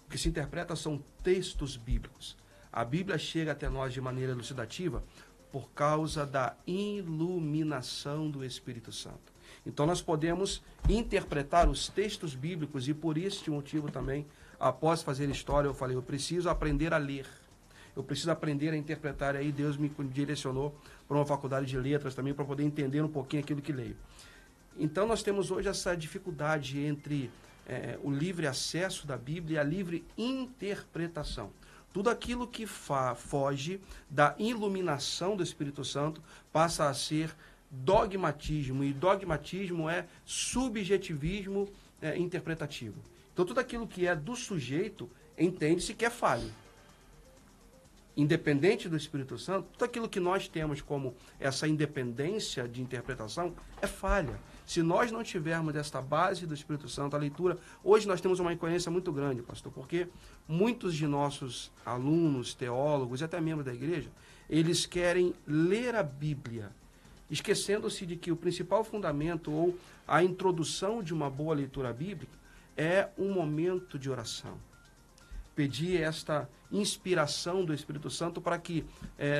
O que se interpreta são textos bíblicos. A Bíblia chega até nós de maneira elucidativa por causa da iluminação do Espírito Santo. Então nós podemos interpretar os textos bíblicos e por este motivo também, após fazer história, eu falei, eu preciso aprender a ler. Eu preciso aprender a interpretar. E aí Deus me direcionou para uma faculdade de letras também para poder entender um pouquinho aquilo que leio. Então nós temos hoje essa dificuldade entre o livre acesso da Bíblia e a livre interpretação. Tudo aquilo que foge da iluminação do Espírito Santo passa a ser dogmatismo, e dogmatismo é subjetivismo interpretativo. Então tudo aquilo que é do sujeito entende-se que é falho. Independente do Espírito Santo, tudo aquilo que nós temos como essa independência de interpretação é falha. Se nós não tivermos esta base do Espírito Santo, a leitura... Hoje nós temos uma incoerência muito grande, pastor, porque muitos de nossos alunos, teólogos e até membros da igreja, eles querem ler a Bíblia, esquecendo-se de que o principal fundamento ou a introdução de uma boa leitura bíblica é um momento de oração. Pedir esta inspiração do Espírito Santo para que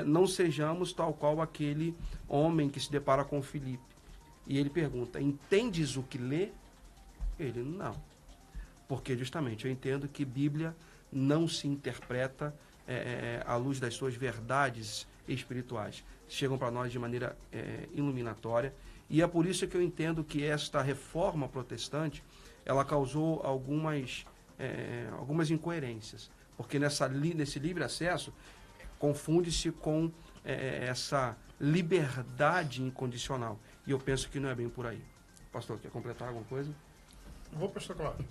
não sejamos tal qual aquele homem que se depara com Filipe. E ele pergunta, entendes o que lê? Ele, não. Porque justamente eu entendo que Bíblia não se interpreta à luz das suas verdades espirituais. Chegam para nós de maneira iluminatória. E é por isso que eu entendo que esta reforma protestante, ela causou algumas incoerências, porque nesse livre acesso confunde-se com essa liberdade incondicional, e eu penso que não é bem por aí. Pastor, quer completar alguma coisa? Vou, pastor Cláudio.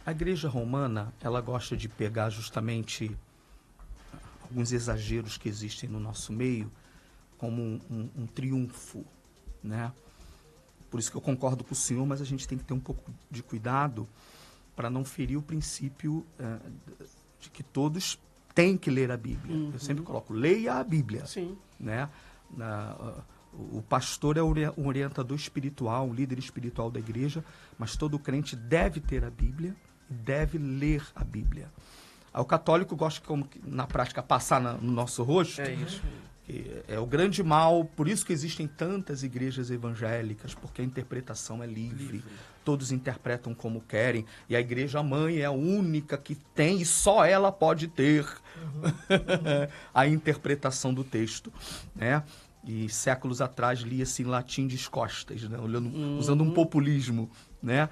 A igreja romana, ela gosta de pegar justamente alguns exageros que existem no nosso meio como um triunfo, né? Por isso que eu concordo com o senhor, mas a gente tem que ter um pouco de cuidado para não ferir o princípio de que todos têm que ler a Bíblia. Uhum. Eu sempre coloco, leia a Bíblia. Sim. Né? O pastor é um orientador espiritual, um líder espiritual da igreja, mas todo crente deve ter a Bíblia e deve ler a Bíblia. O católico gosta, como na prática, passar no nosso rosto. É isso. É o grande mal, por isso que existem tantas igrejas evangélicas, porque a interpretação é livre. Todos interpretam como querem, e a igreja mãe é a única que tem, e só ela pode ter a interpretação do texto, né? E séculos atrás lia-se em latim descostas, né? Usando um populismo, né?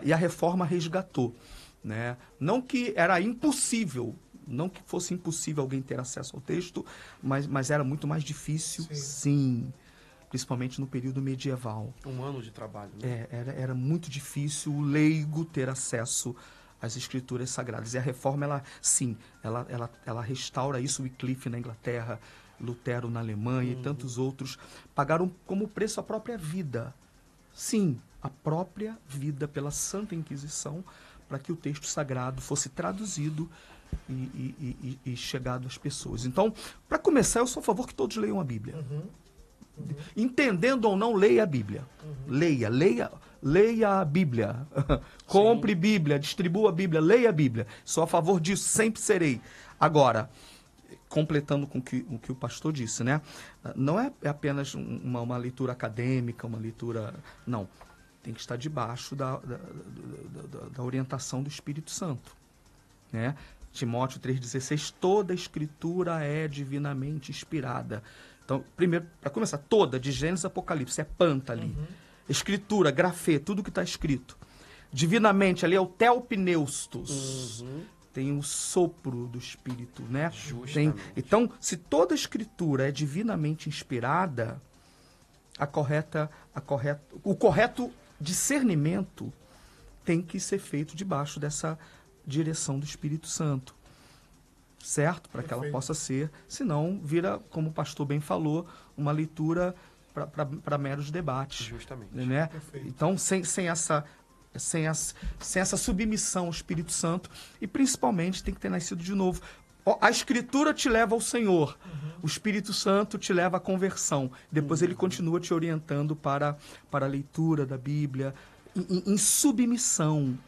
E a reforma resgatou, né? Não que era impossível, não que fosse impossível alguém ter acesso ao texto, mas era muito mais difícil, sim. principalmente no período medieval. Um ano de trabalho, né? Era muito difícil o leigo ter acesso às escrituras sagradas. E a reforma, ela restaura isso. Wycliffe na Inglaterra, Lutero na Alemanha e tantos outros pagaram como preço a própria vida. Sim, a própria vida pela Santa Inquisição, para que o texto sagrado fosse traduzido e chegado às pessoas. Então, para começar, eu sou a favor que todos leiam a Bíblia. Entendendo ou não, leia a Bíblia. Leia a Bíblia. Compre Bíblia, distribua a Bíblia, leia a Bíblia. Sou a favor disso, sempre serei. Agora, completando com o que o pastor disse, né? Não é apenas uma leitura acadêmica, uma leitura... Não. Tem que estar debaixo da orientação do Espírito Santo, né? Timóteo 3,16, toda a escritura é divinamente inspirada. Então, primeiro, para começar, toda, de Gênesis a Apocalipse, é panta ali. Escritura, grafê, tudo que está escrito. Divinamente, ali é o telpneustos. Tem o sopro do Espírito, né? Então, se toda a escritura é divinamente inspirada, o correto discernimento tem que ser feito debaixo dessa direção do Espírito Santo, certo? Para que ela possa ser, senão vira, como o pastor bem falou, uma leitura para meros debates. Justamente. Né? Então, sem essa submissão ao Espírito Santo, e principalmente tem que ter nascido de novo. A Escritura te leva ao Senhor, o Espírito Santo te leva à conversão. Depois ele continua te orientando para a leitura da Bíblia, em submissão,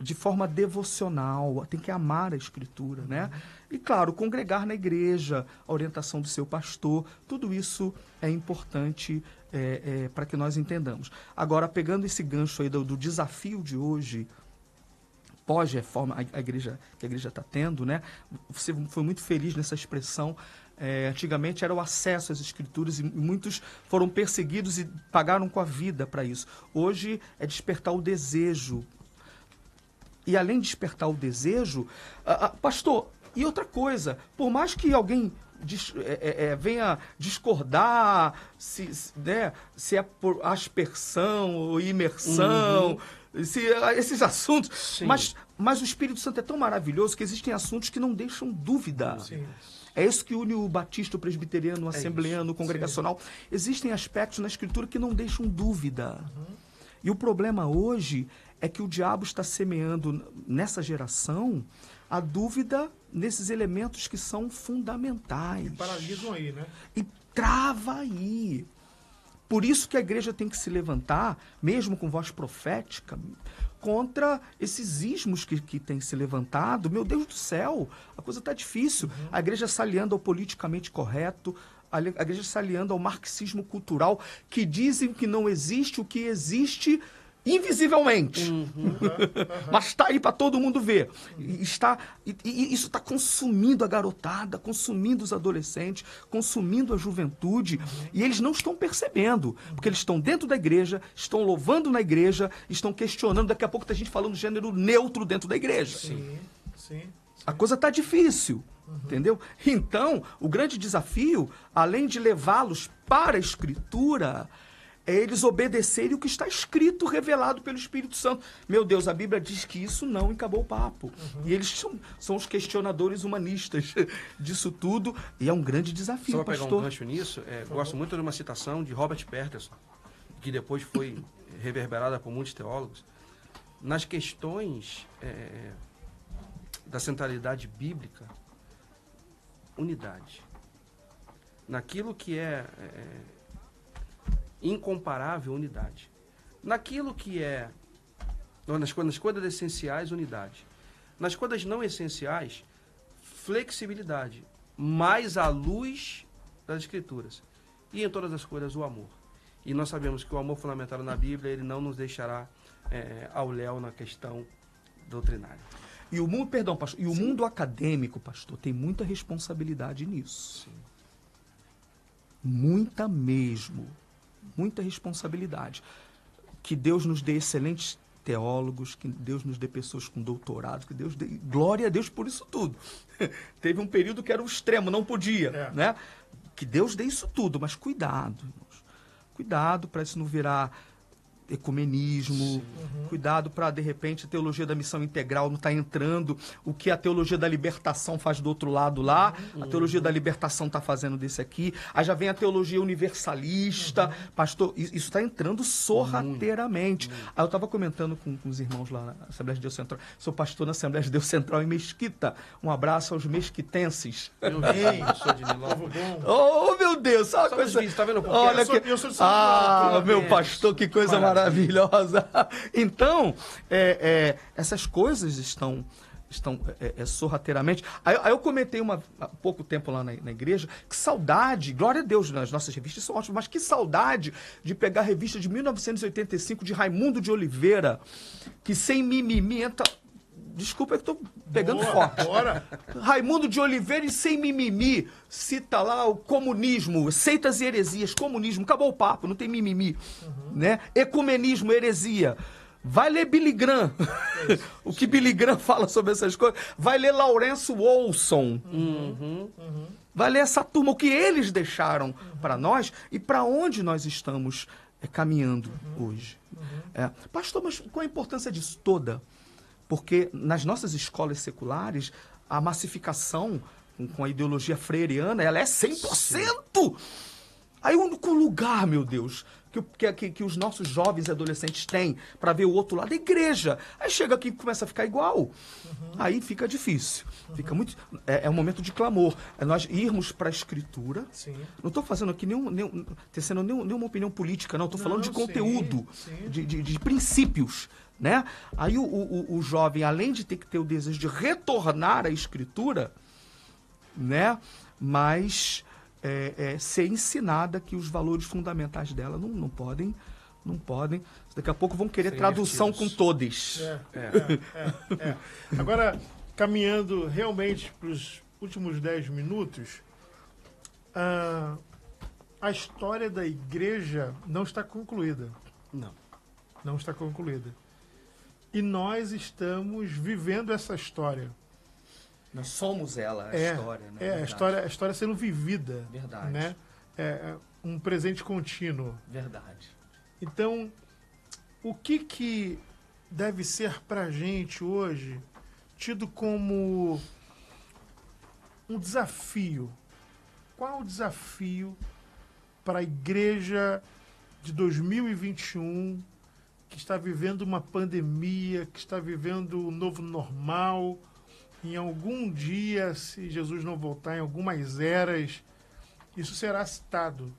de forma devocional. Tem que amar a Escritura, né? E, claro, congregar na igreja, a orientação do seu pastor, tudo isso é importante para que nós entendamos. Agora, pegando esse gancho aí do desafio de hoje, pós-reforma, que a igreja está tendo, né? Você foi muito feliz nessa expressão. Antigamente era o acesso às escrituras e muitos foram perseguidos e pagaram com a vida para isso. Hoje é despertar o desejo. E além de despertar o desejo, pastor, e outra coisa, por mais que alguém venha discordar se é por aspersão ou imersão, esses assuntos, mas o Espírito Santo é tão maravilhoso que existem assuntos que não deixam dúvida. Sim. É isso que une o batista, o presbiteriano, o assembleano, o congregacional. Existem aspectos na Escritura que não deixam dúvida. E o problema hoje é que o diabo está semeando nessa geração a dúvida nesses elementos que são fundamentais. E paralisam aí, né? E trava aí. Por isso que a igreja tem que se levantar, mesmo com voz profética, contra esses ismos que têm se levantado. Meu Deus do céu, a coisa está difícil. A igreja se aliando ao politicamente correto, a igreja se aliando ao marxismo cultural, que dizem que não existe o que existe invisivelmente. Mas está aí para todo mundo ver. E isso está consumindo a garotada, consumindo os adolescentes, consumindo a juventude. E eles não estão percebendo, porque eles estão dentro da igreja, estão louvando na igreja, estão questionando. Daqui a pouco tem gente falando gênero neutro dentro da igreja. Sim. A coisa está difícil. Entendeu? Então, o grande desafio, além de levá-los para a Escritura, é eles obedecerem o que está escrito, revelado pelo Espírito Santo. Meu Deus, a Bíblia diz que isso não, acabou o papo. E eles são os questionadores humanistas disso tudo, e é um grande desafio, só para pastor. pegar um gancho nisso, gosto muito de uma citação de Robert Patterson, que depois foi reverberada por muitos teólogos, nas questões da centralidade bíblica, unidade. Naquilo que é incomparável, unidade. Naquilo que nas coisas essenciais, unidade. Nas coisas não essenciais, flexibilidade, mais à luz das Escrituras. E em todas as coisas, o amor. E nós sabemos que o amor fundamentado na Bíblia, ele não nos deixará ao léu na questão doutrinária. E o mundo, pastor, o mundo acadêmico, pastor, tem muita responsabilidade nisso. Sim. Muita mesmo. Muita responsabilidade. Que Deus nos dê excelentes teólogos, que Deus nos dê pessoas com doutorado, que Deus dê... Glória a Deus por isso tudo. Teve um período que era o extremo, não podia, né? Que Deus dê isso tudo, mas cuidado, irmãos. Cuidado para isso não virar ecumenismo, cuidado para, de repente, a teologia da missão integral não estar entrando, o que a teologia da libertação faz do outro lado lá, a teologia da libertação está fazendo desse aqui, aí já vem a teologia universalista, pastor, isso está entrando sorrateiramente. Aí eu estava comentando com os irmãos lá na Assembleia de Deus Central, sou pastor na Assembleia de Deus Central em Mesquita, um abraço aos mesquitenses. Eu vi, sou de Nilópolis. Oh, meu Deus, sabe Só coisa... nos vídeos, tá vendo? Olha que... Eu sou de São Paulo, meu né? pastor, que coisa maravilhosa. Então, essas coisas estão sorrateiramente... Aí eu comentei há pouco tempo lá na igreja, que saudade, glória a Deus, as nossas revistas são ótimas, mas que saudade de pegar a revista de 1985 de Raimundo de Oliveira, que sem mimimi entra... Desculpa, eu estou pegando forte. Bora. Raimundo de Oliveira e sem mimimi cita lá o comunismo, seitas e heresias, comunismo, acabou o papo, não tem mimimi, né? Ecumenismo, heresia. Vai ler Billy Graham, o que Billy Graham fala sobre essas coisas. Vai ler Lawrence Olson. Vai ler essa turma, o que eles deixaram para nós e para onde nós estamos caminhando hoje. Pastor, mas qual a importância disso toda? Porque nas nossas escolas seculares, a massificação com a ideologia freiriana, ela é 100%. Sim. Aí o único lugar, meu Deus, que os nossos jovens e adolescentes têm para ver o outro lado é a igreja. Aí chega aqui e começa a ficar igual. Aí fica difícil. Fica muito, é um momento de clamor. É nós irmos para a Escritura. Sim. Não estou fazendo aqui tecendo nenhuma opinião política, não. Estou falando de conteúdo, sim. De princípios. Né? Aí o jovem, além de ter que ter o desejo de retornar à Escritura, né? Mas ser ensinada que os valores fundamentais dela não podem. Daqui a pouco vão querer tradução com todes. Agora, caminhando realmente para os últimos 10 minutos, a história da igreja não está concluída. Não está concluída. E nós estamos vivendo essa história. Nós somos ela, a história, né? A história sendo vivida. Verdade. Né? É um presente contínuo. Verdade. Então, o que deve ser para a gente hoje tido como um desafio? Qual o desafio para a igreja de 2021 que está vivendo uma pandemia, que está vivendo um novo normal? Em algum dia, se Jesus não voltar, em algumas eras, isso será citado.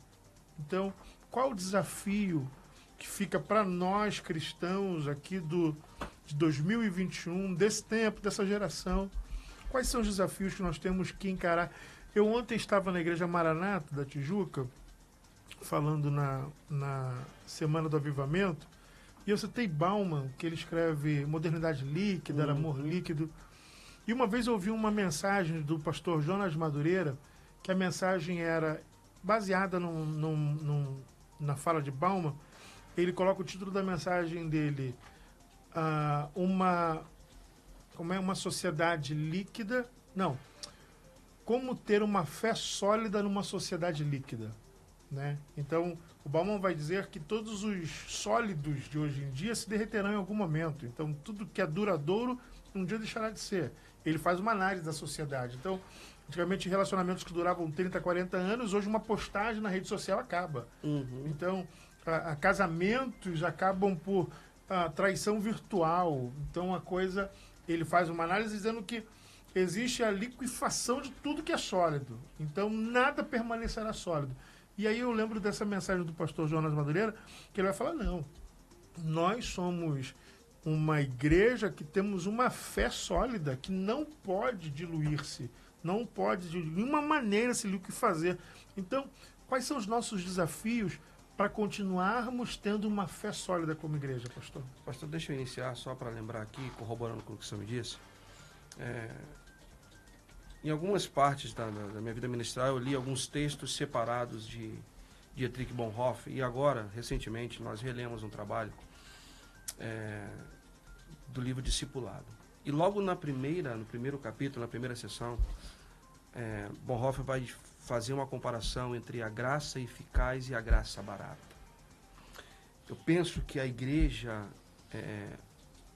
Então, qual o desafio que fica para nós cristãos aqui de 2021, desse tempo, dessa geração? Quais são os desafios que nós temos que encarar? Eu ontem estava na Igreja Maranata da Tijuca, falando na Semana do Avivamento, e eu citei Bauman, que ele escreve Modernidade Líquida, Amor Líquido. E uma vez eu ouvi uma mensagem do pastor Jonas Madureira, que a mensagem era baseada na fala de Bauman. Ele coloca o título da mensagem dele, uma sociedade líquida... Não, como ter uma fé sólida numa sociedade líquida. Né? Então, o Bauman vai dizer que todos os sólidos de hoje em dia se derreterão em algum momento. Então, tudo que é duradouro, um dia deixará de ser. Ele faz uma análise da sociedade. Então, antigamente, relacionamentos que duravam 30, 40 anos, hoje uma postagem na rede social acaba. Então, casamentos acabam por traição virtual. Então, a coisa... Ele faz uma análise dizendo que existe a liquefação de tudo que é sólido. Então, nada permanecerá sólido. E aí eu lembro dessa mensagem do pastor Jonas Madureira, que ele vai falar, não, nós somos uma igreja que temos uma fé sólida, que não pode diluir-se, não pode de nenhuma maneira se liquefazer. Então, quais são os nossos desafios para continuarmos tendo uma fé sólida como igreja, pastor? Pastor, deixa eu iniciar só para lembrar aqui, corroborando com o que o senhor me disse. Em algumas partes da minha vida ministerial, eu li alguns textos separados de Dietrich Bonhoeffer, e agora, recentemente, nós relemos um trabalho do livro Discipulado. E logo no primeiro capítulo, na primeira sessão, Bonhoeffer vai fazer uma comparação entre a graça eficaz e a graça barata. Eu penso que a igreja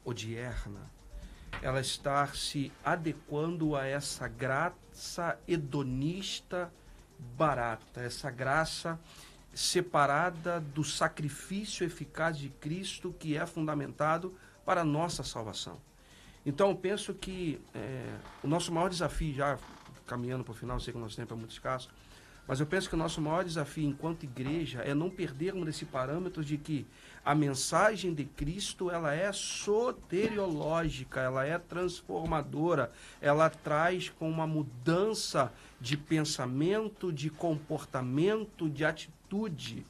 odierna, ela está se adequando a essa graça hedonista barata, essa graça separada do sacrifício eficaz de Cristo, que é fundamentado para a nossa salvação. Então, eu penso que o nosso maior desafio, já caminhando para o final, sei que o nosso tempo é muito escasso, mas eu penso que o nosso maior desafio enquanto igreja é não perdermos esse parâmetro de que a mensagem de Cristo, ela é soteriológica, ela é transformadora, ela traz com uma mudança de pensamento, de comportamento, de atitude.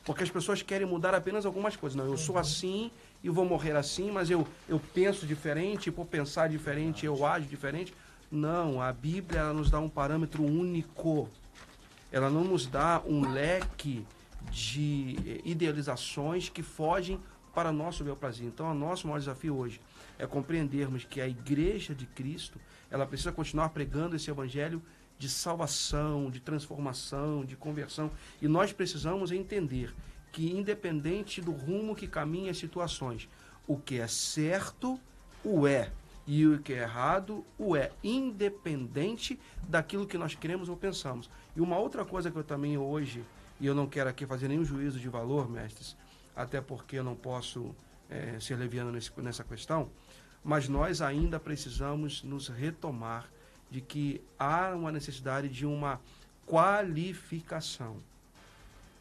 Porque as pessoas querem mudar apenas algumas coisas. Não, eu sou assim e vou morrer assim, mas eu penso diferente, por pensar diferente, eu ajo diferente. Não, a Bíblia ela nos dá um parâmetro único. Ela não nos dá um leque de idealizações que fogem para nosso bel prazer. Então, o nosso maior desafio hoje é compreendermos que a Igreja de Cristo, ela precisa continuar pregando esse evangelho de salvação, de transformação, de conversão. E nós precisamos entender que, independente do rumo que caminhem as situações, o que é certo, o é. E o que é errado, o é, independente daquilo que nós queremos ou pensamos. E uma outra coisa que eu também hoje, e eu não quero aqui fazer nenhum juízo de valor, mestres, até porque eu não posso ser leviano nessa questão, mas nós ainda precisamos nos retomar de que há uma necessidade de uma qualificação.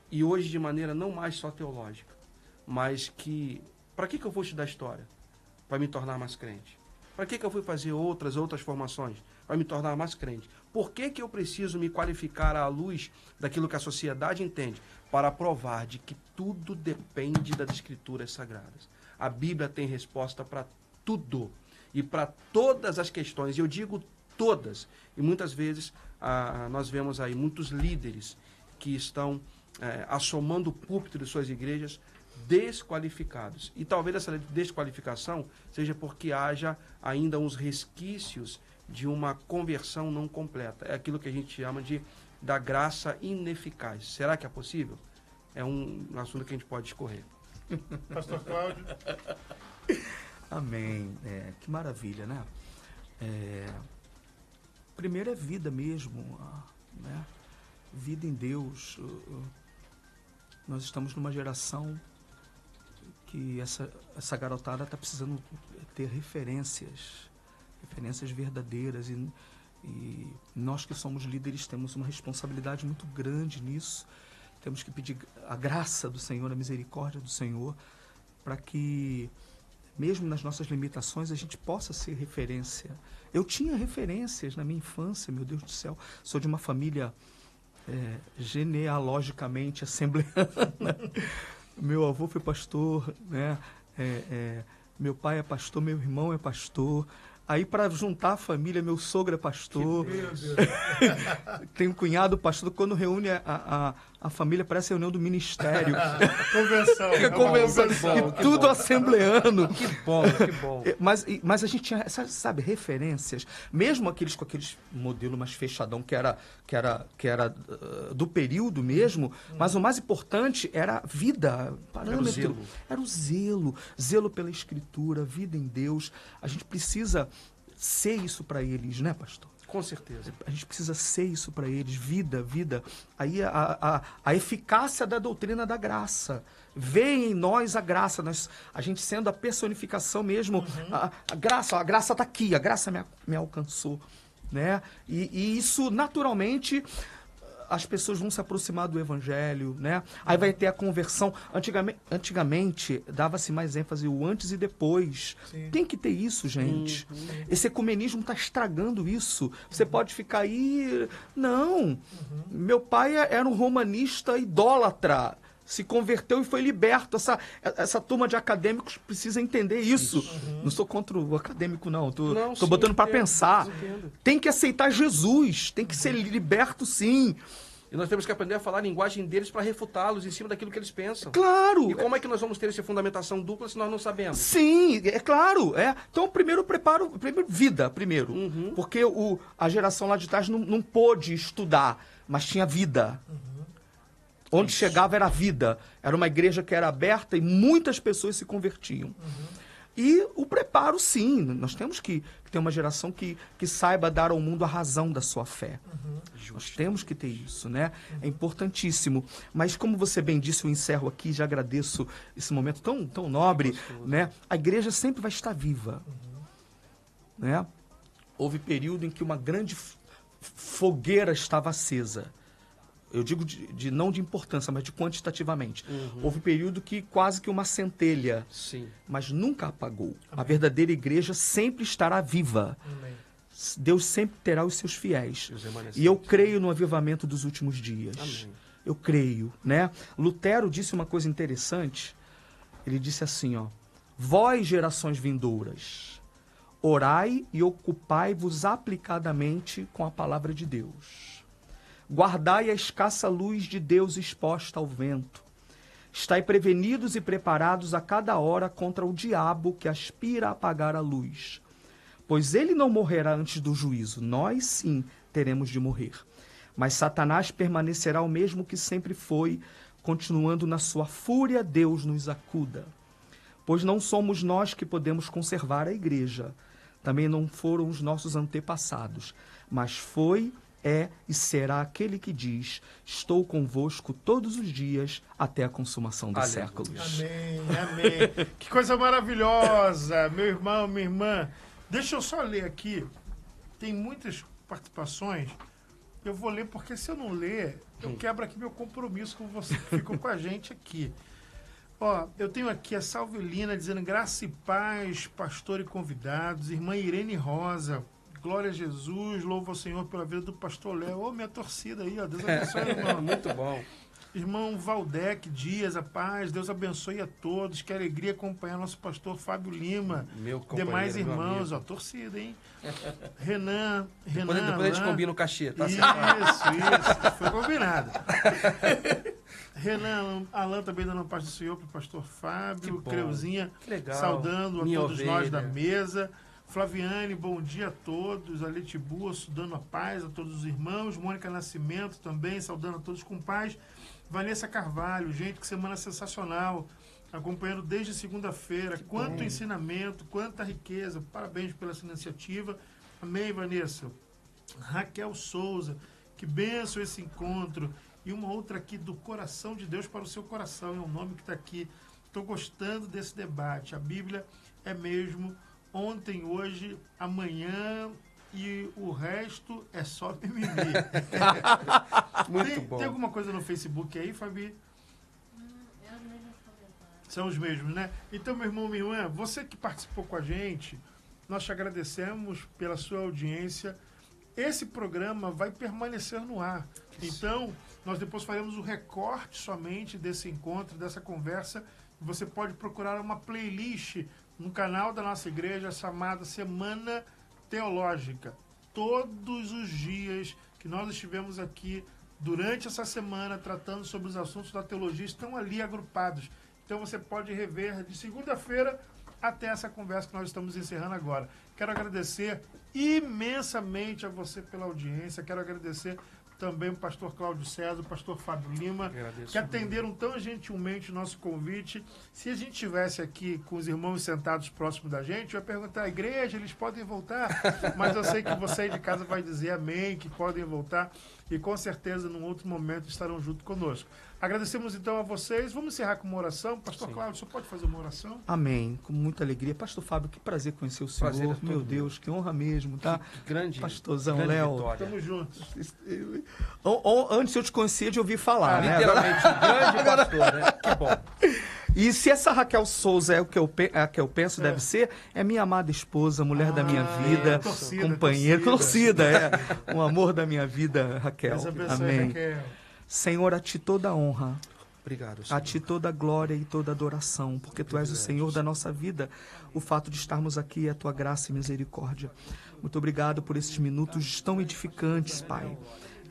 E hoje de maneira não mais só teológica, mas que, para que eu vou estudar história? Para me tornar mais crente. Para que eu fui fazer outras formações? Para me tornar mais crente. Por que eu preciso me qualificar à luz daquilo que a sociedade entende? Para provar de que tudo depende das Escrituras Sagradas. A Bíblia tem resposta para tudo e para todas as questões. E eu digo todas. E muitas vezes nós vemos aí muitos líderes que estão assomando o púlpito de suas igrejas desqualificados. E talvez essa desqualificação seja porque haja ainda uns resquícios de uma conversão não completa. É aquilo que a gente chama da graça ineficaz. Será que é possível? É um assunto que a gente pode discorrer. Pastor Cláudio. Amém. Que maravilha, né? Primeiro é vida mesmo, né? Vida em Deus. Nós estamos numa geração que essa garotada está precisando ter referências verdadeiras e nós que somos líderes temos uma responsabilidade muito grande nisso. Temos que pedir a graça do Senhor, a misericórdia do Senhor, para que, mesmo nas nossas limitações, a gente possa ser referência. Eu tinha referências na minha infância, meu Deus do céu. Sou de uma família genealogicamente assembleana. Meu avô foi pastor, né? Meu pai é pastor, meu irmão é pastor. Aí, para juntar a família, meu sogro é pastor. Tem um cunhado pastor. Quando reúne a família, parece a reunião do ministério. Convenção. Convenção. E tudo assembleano. Que bom, que bom. Mas a gente tinha, sabe, referências. Mesmo aqueles com aqueles modelo mais fechadão, que era do período mesmo. Mas o mais importante era a vida, parâmetro. Era o zelo. Zelo pela Escritura, vida em Deus. A gente precisa ser isso para eles, né, pastor? Com certeza. A gente precisa ser isso para eles, vida. Aí a eficácia da doutrina da graça. Vê em nós a graça, a gente sendo a personificação mesmo. A graça está aqui, a graça me alcançou. Né? E isso, naturalmente, as pessoas vão se aproximar do Evangelho, né? Aí vai ter a conversão. Antigamente dava-se mais ênfase o antes e depois. Sim. Tem que ter isso, gente. Esse ecumenismo está estragando isso. Você pode ficar aí... Não. Meu pai era um romanista idólatra. Se converteu e foi liberto. Essa turma de acadêmicos precisa entender isso. Não sou contra o acadêmico, não. Estou botando para pensar. Tem que aceitar Jesus. Tem que ser liberto, sim. E nós temos que aprender a falar a linguagem deles para refutá-los em cima daquilo que eles pensam. Claro! E como é que nós vamos ter essa fundamentação dupla se nós não sabemos? Sim, é claro. Então, primeiro vida, primeiro. Porque a geração lá de trás não pôde estudar. mas tinha vida. Onde chegava era vida. Era uma igreja que era aberta e muitas pessoas se convertiam. E o preparo, sim. Nós temos que ter uma geração que saiba dar ao mundo a razão da sua fé. Nós temos que ter isso, né? É importantíssimo. Mas como você bem disse, eu encerro aqui, já agradeço esse momento tão nobre, né? A igreja sempre vai estar viva. Né? Houve período em que uma grande fogueira estava acesa. Eu digo não de importância, mas de quantitativamente. Houve período que quase que uma centelha, Sim. mas nunca apagou. A verdadeira igreja sempre estará viva. Amém. Deus sempre terá os seus fiéis. Os remanescentes. E eu creio no avivamento dos últimos dias. Amém. Eu creio, né? Lutero disse uma coisa interessante. Ele disse assim, ó: vós, gerações vindouras, orai e ocupai-vos aplicadamente com a palavra de Deus. Guardai a escassa luz de Deus exposta ao vento. Estai prevenidos e preparados a cada hora contra o diabo que aspira a apagar a luz. Pois ele não morrerá antes do juízo. Nós, sim, teremos de morrer. Mas Satanás permanecerá o mesmo que sempre foi, continuando na sua fúria. Deus nos acuda. Pois não somos nós que podemos conservar a igreja. Também não foram os nossos antepassados. Mas foi, é e será aquele que diz: estou convosco todos os dias até a consumação dos Aleluia. séculos. Amém, amém. Que coisa maravilhosa, meu irmão, minha irmã. Deixa eu só ler aqui. Tem muitas participações. Eu vou ler porque se eu não ler, eu quebro aqui meu compromisso com você que ficou com a gente aqui. Ó, eu tenho aqui a Salvelina dizendo: graça e paz, pastor e convidados. Irmã Irene Rosa, glória a Jesus, louvo ao Senhor pela vida do pastor Léo. Ô, minha torcida aí, ó, Deus abençoe, irmão. Muito bom. Irmão Valdec Dias, a paz, Deus abençoe a todos. Que alegria acompanhar nosso pastor Fábio Lima. Meu companheiro, Demais meu irmãos, amigo. ó, torcida, hein? Renan, Depois a gente Alain. combina o cachê, tá? Isso, foi combinado. Renan, Alain também dando a paz do Senhor para o pastor Que Fábio. bom. Creuzinha Que legal. saudando a Minha todos nós ovelha. da mesa. Flaviane, bom dia a todos. Alete Bua, dando a paz a todos os irmãos. Mônica Nascimento também, saudando a todos com paz. Vanessa Carvalho, gente, que semana sensacional. Acompanhando desde segunda-feira. Quanto ensinamento, quanta riqueza. Parabéns pela essa iniciativa. Amém, Vanessa. Raquel Souza, que benção esse encontro. E uma outra aqui, do coração de Deus para o seu coração. É o nome que está aqui. Estou gostando desse debate. A Bíblia é mesmo ontem, hoje, amanhã e o resto é só mimimi. Muito bom. Tem alguma coisa no Facebook aí, Fabi? São os mesmos, né? Então, meu irmão, minha irmã, você que participou com a gente, nós te agradecemos pela sua audiência. Esse programa vai permanecer no ar. Então, nós depois faremos o recorte somente desse encontro, dessa conversa. Você pode procurar uma playlist no canal da nossa igreja chamada Semana Teológica. Todos os dias que nós estivemos aqui durante essa semana tratando sobre os assuntos da teologia estão ali agrupados. Então você pode rever de segunda-feira até essa conversa que nós estamos encerrando agora. Quero agradecer imensamente a você pela audiência. Quero agradecer também o pastor Cláudio César, o pastor Fábio Lima, Agradeço que atenderam tão gentilmente o nosso convite. Se a gente estivesse aqui com os irmãos sentados próximos da gente, eu ia perguntar: a igreja, eles podem voltar? Mas eu sei que você aí de casa vai dizer amém, que podem voltar. E com certeza, num outro momento, estarão junto conosco. Agradecemos então a vocês. Vamos encerrar com uma oração. Pastor Sim. Cláudio, você pode fazer uma oração? Amém. Com muita alegria. Pastor Fábio, que prazer conhecer o senhor. Prazer é todo Meu meu. Deus, que honra mesmo, tá? Que grande, Pastorzão grande Léo. vitória. Estamos juntos. Antes eu te conhecia de ouvir falar, né? Literalmente, grande pastor, né? Que bom. E se essa Raquel Souza é o que eu penso deve ser, é minha amada esposa, mulher da minha vida, torcida, companheira, torcida. torcida, um amor da minha vida, Raquel. Deus abençoe, Amém. Raquel. Senhor, a ti toda a honra, Obrigado, Senhor. a ti toda a glória e toda a adoração, porque tu és o Senhor da nossa vida. O fato de estarmos aqui é a tua graça e misericórdia. Muito obrigado por esses minutos tão edificantes, Pai.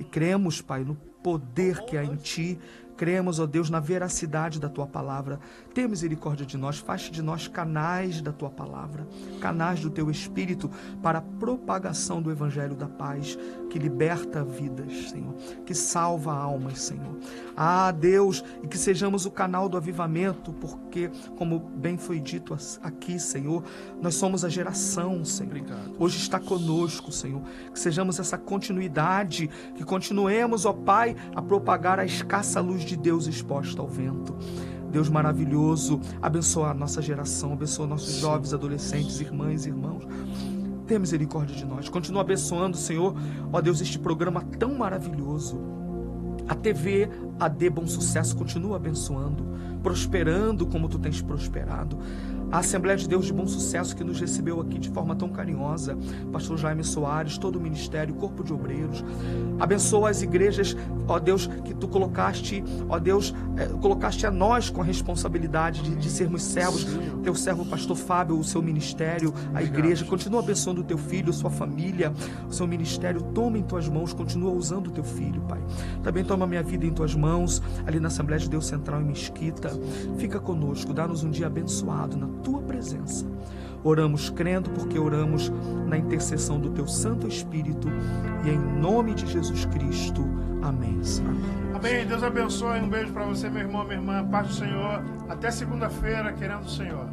E cremos, Pai, no poder que há em Ti. Cremos, ó Deus, na veracidade da Tua palavra. Tenha misericórdia de nós, faz de nós canais da Tua palavra, canais do Teu Espírito para a propagação do Evangelho da paz, que liberta vidas, Senhor, que salva almas, Senhor. Ah, Deus, e que sejamos o canal do avivamento, porque, como bem foi dito aqui, Senhor, nós somos a geração, Senhor. Obrigado. Hoje está conosco, Senhor. Que sejamos essa continuidade, que continuemos, ó Pai, a propagar a escassa luz de Deus exposta ao vento. Deus maravilhoso, abençoa a nossa geração, abençoa nossos jovens, adolescentes, irmãs e irmãos. Tenha misericórdia de nós. Continua abençoando, Senhor, ó Deus, este programa tão maravilhoso. A TV AD Bom Sucesso continua abençoando, prosperando como Tu tens prosperado. A Assembleia de Deus de Bom Sucesso que nos recebeu aqui de forma tão carinhosa, pastor Jaime Soares, todo o ministério, corpo de obreiros. Abençoa as igrejas, ó Deus, que Tu colocaste, ó Deus, colocaste a nós com a responsabilidade de sermos servos. Teu servo, pastor Fábio, o seu ministério, a igreja. Continua abençoando o Teu filho, a sua família, o seu ministério. Toma em Tuas mãos, continua usando o Teu filho, Pai. Também toma a minha vida em Tuas mãos, ali na Assembleia de Deus Central em Mesquita. Fica conosco, dá-nos um dia abençoado na Tua presença. Oramos crendo, porque oramos na intercessão do Teu Santo Espírito e em nome de Jesus Cristo. Amém, Senhor. Amém. Deus abençoe. Um beijo para você, meu irmão, minha irmã. Paz do Senhor. Até segunda-feira, querendo o Senhor.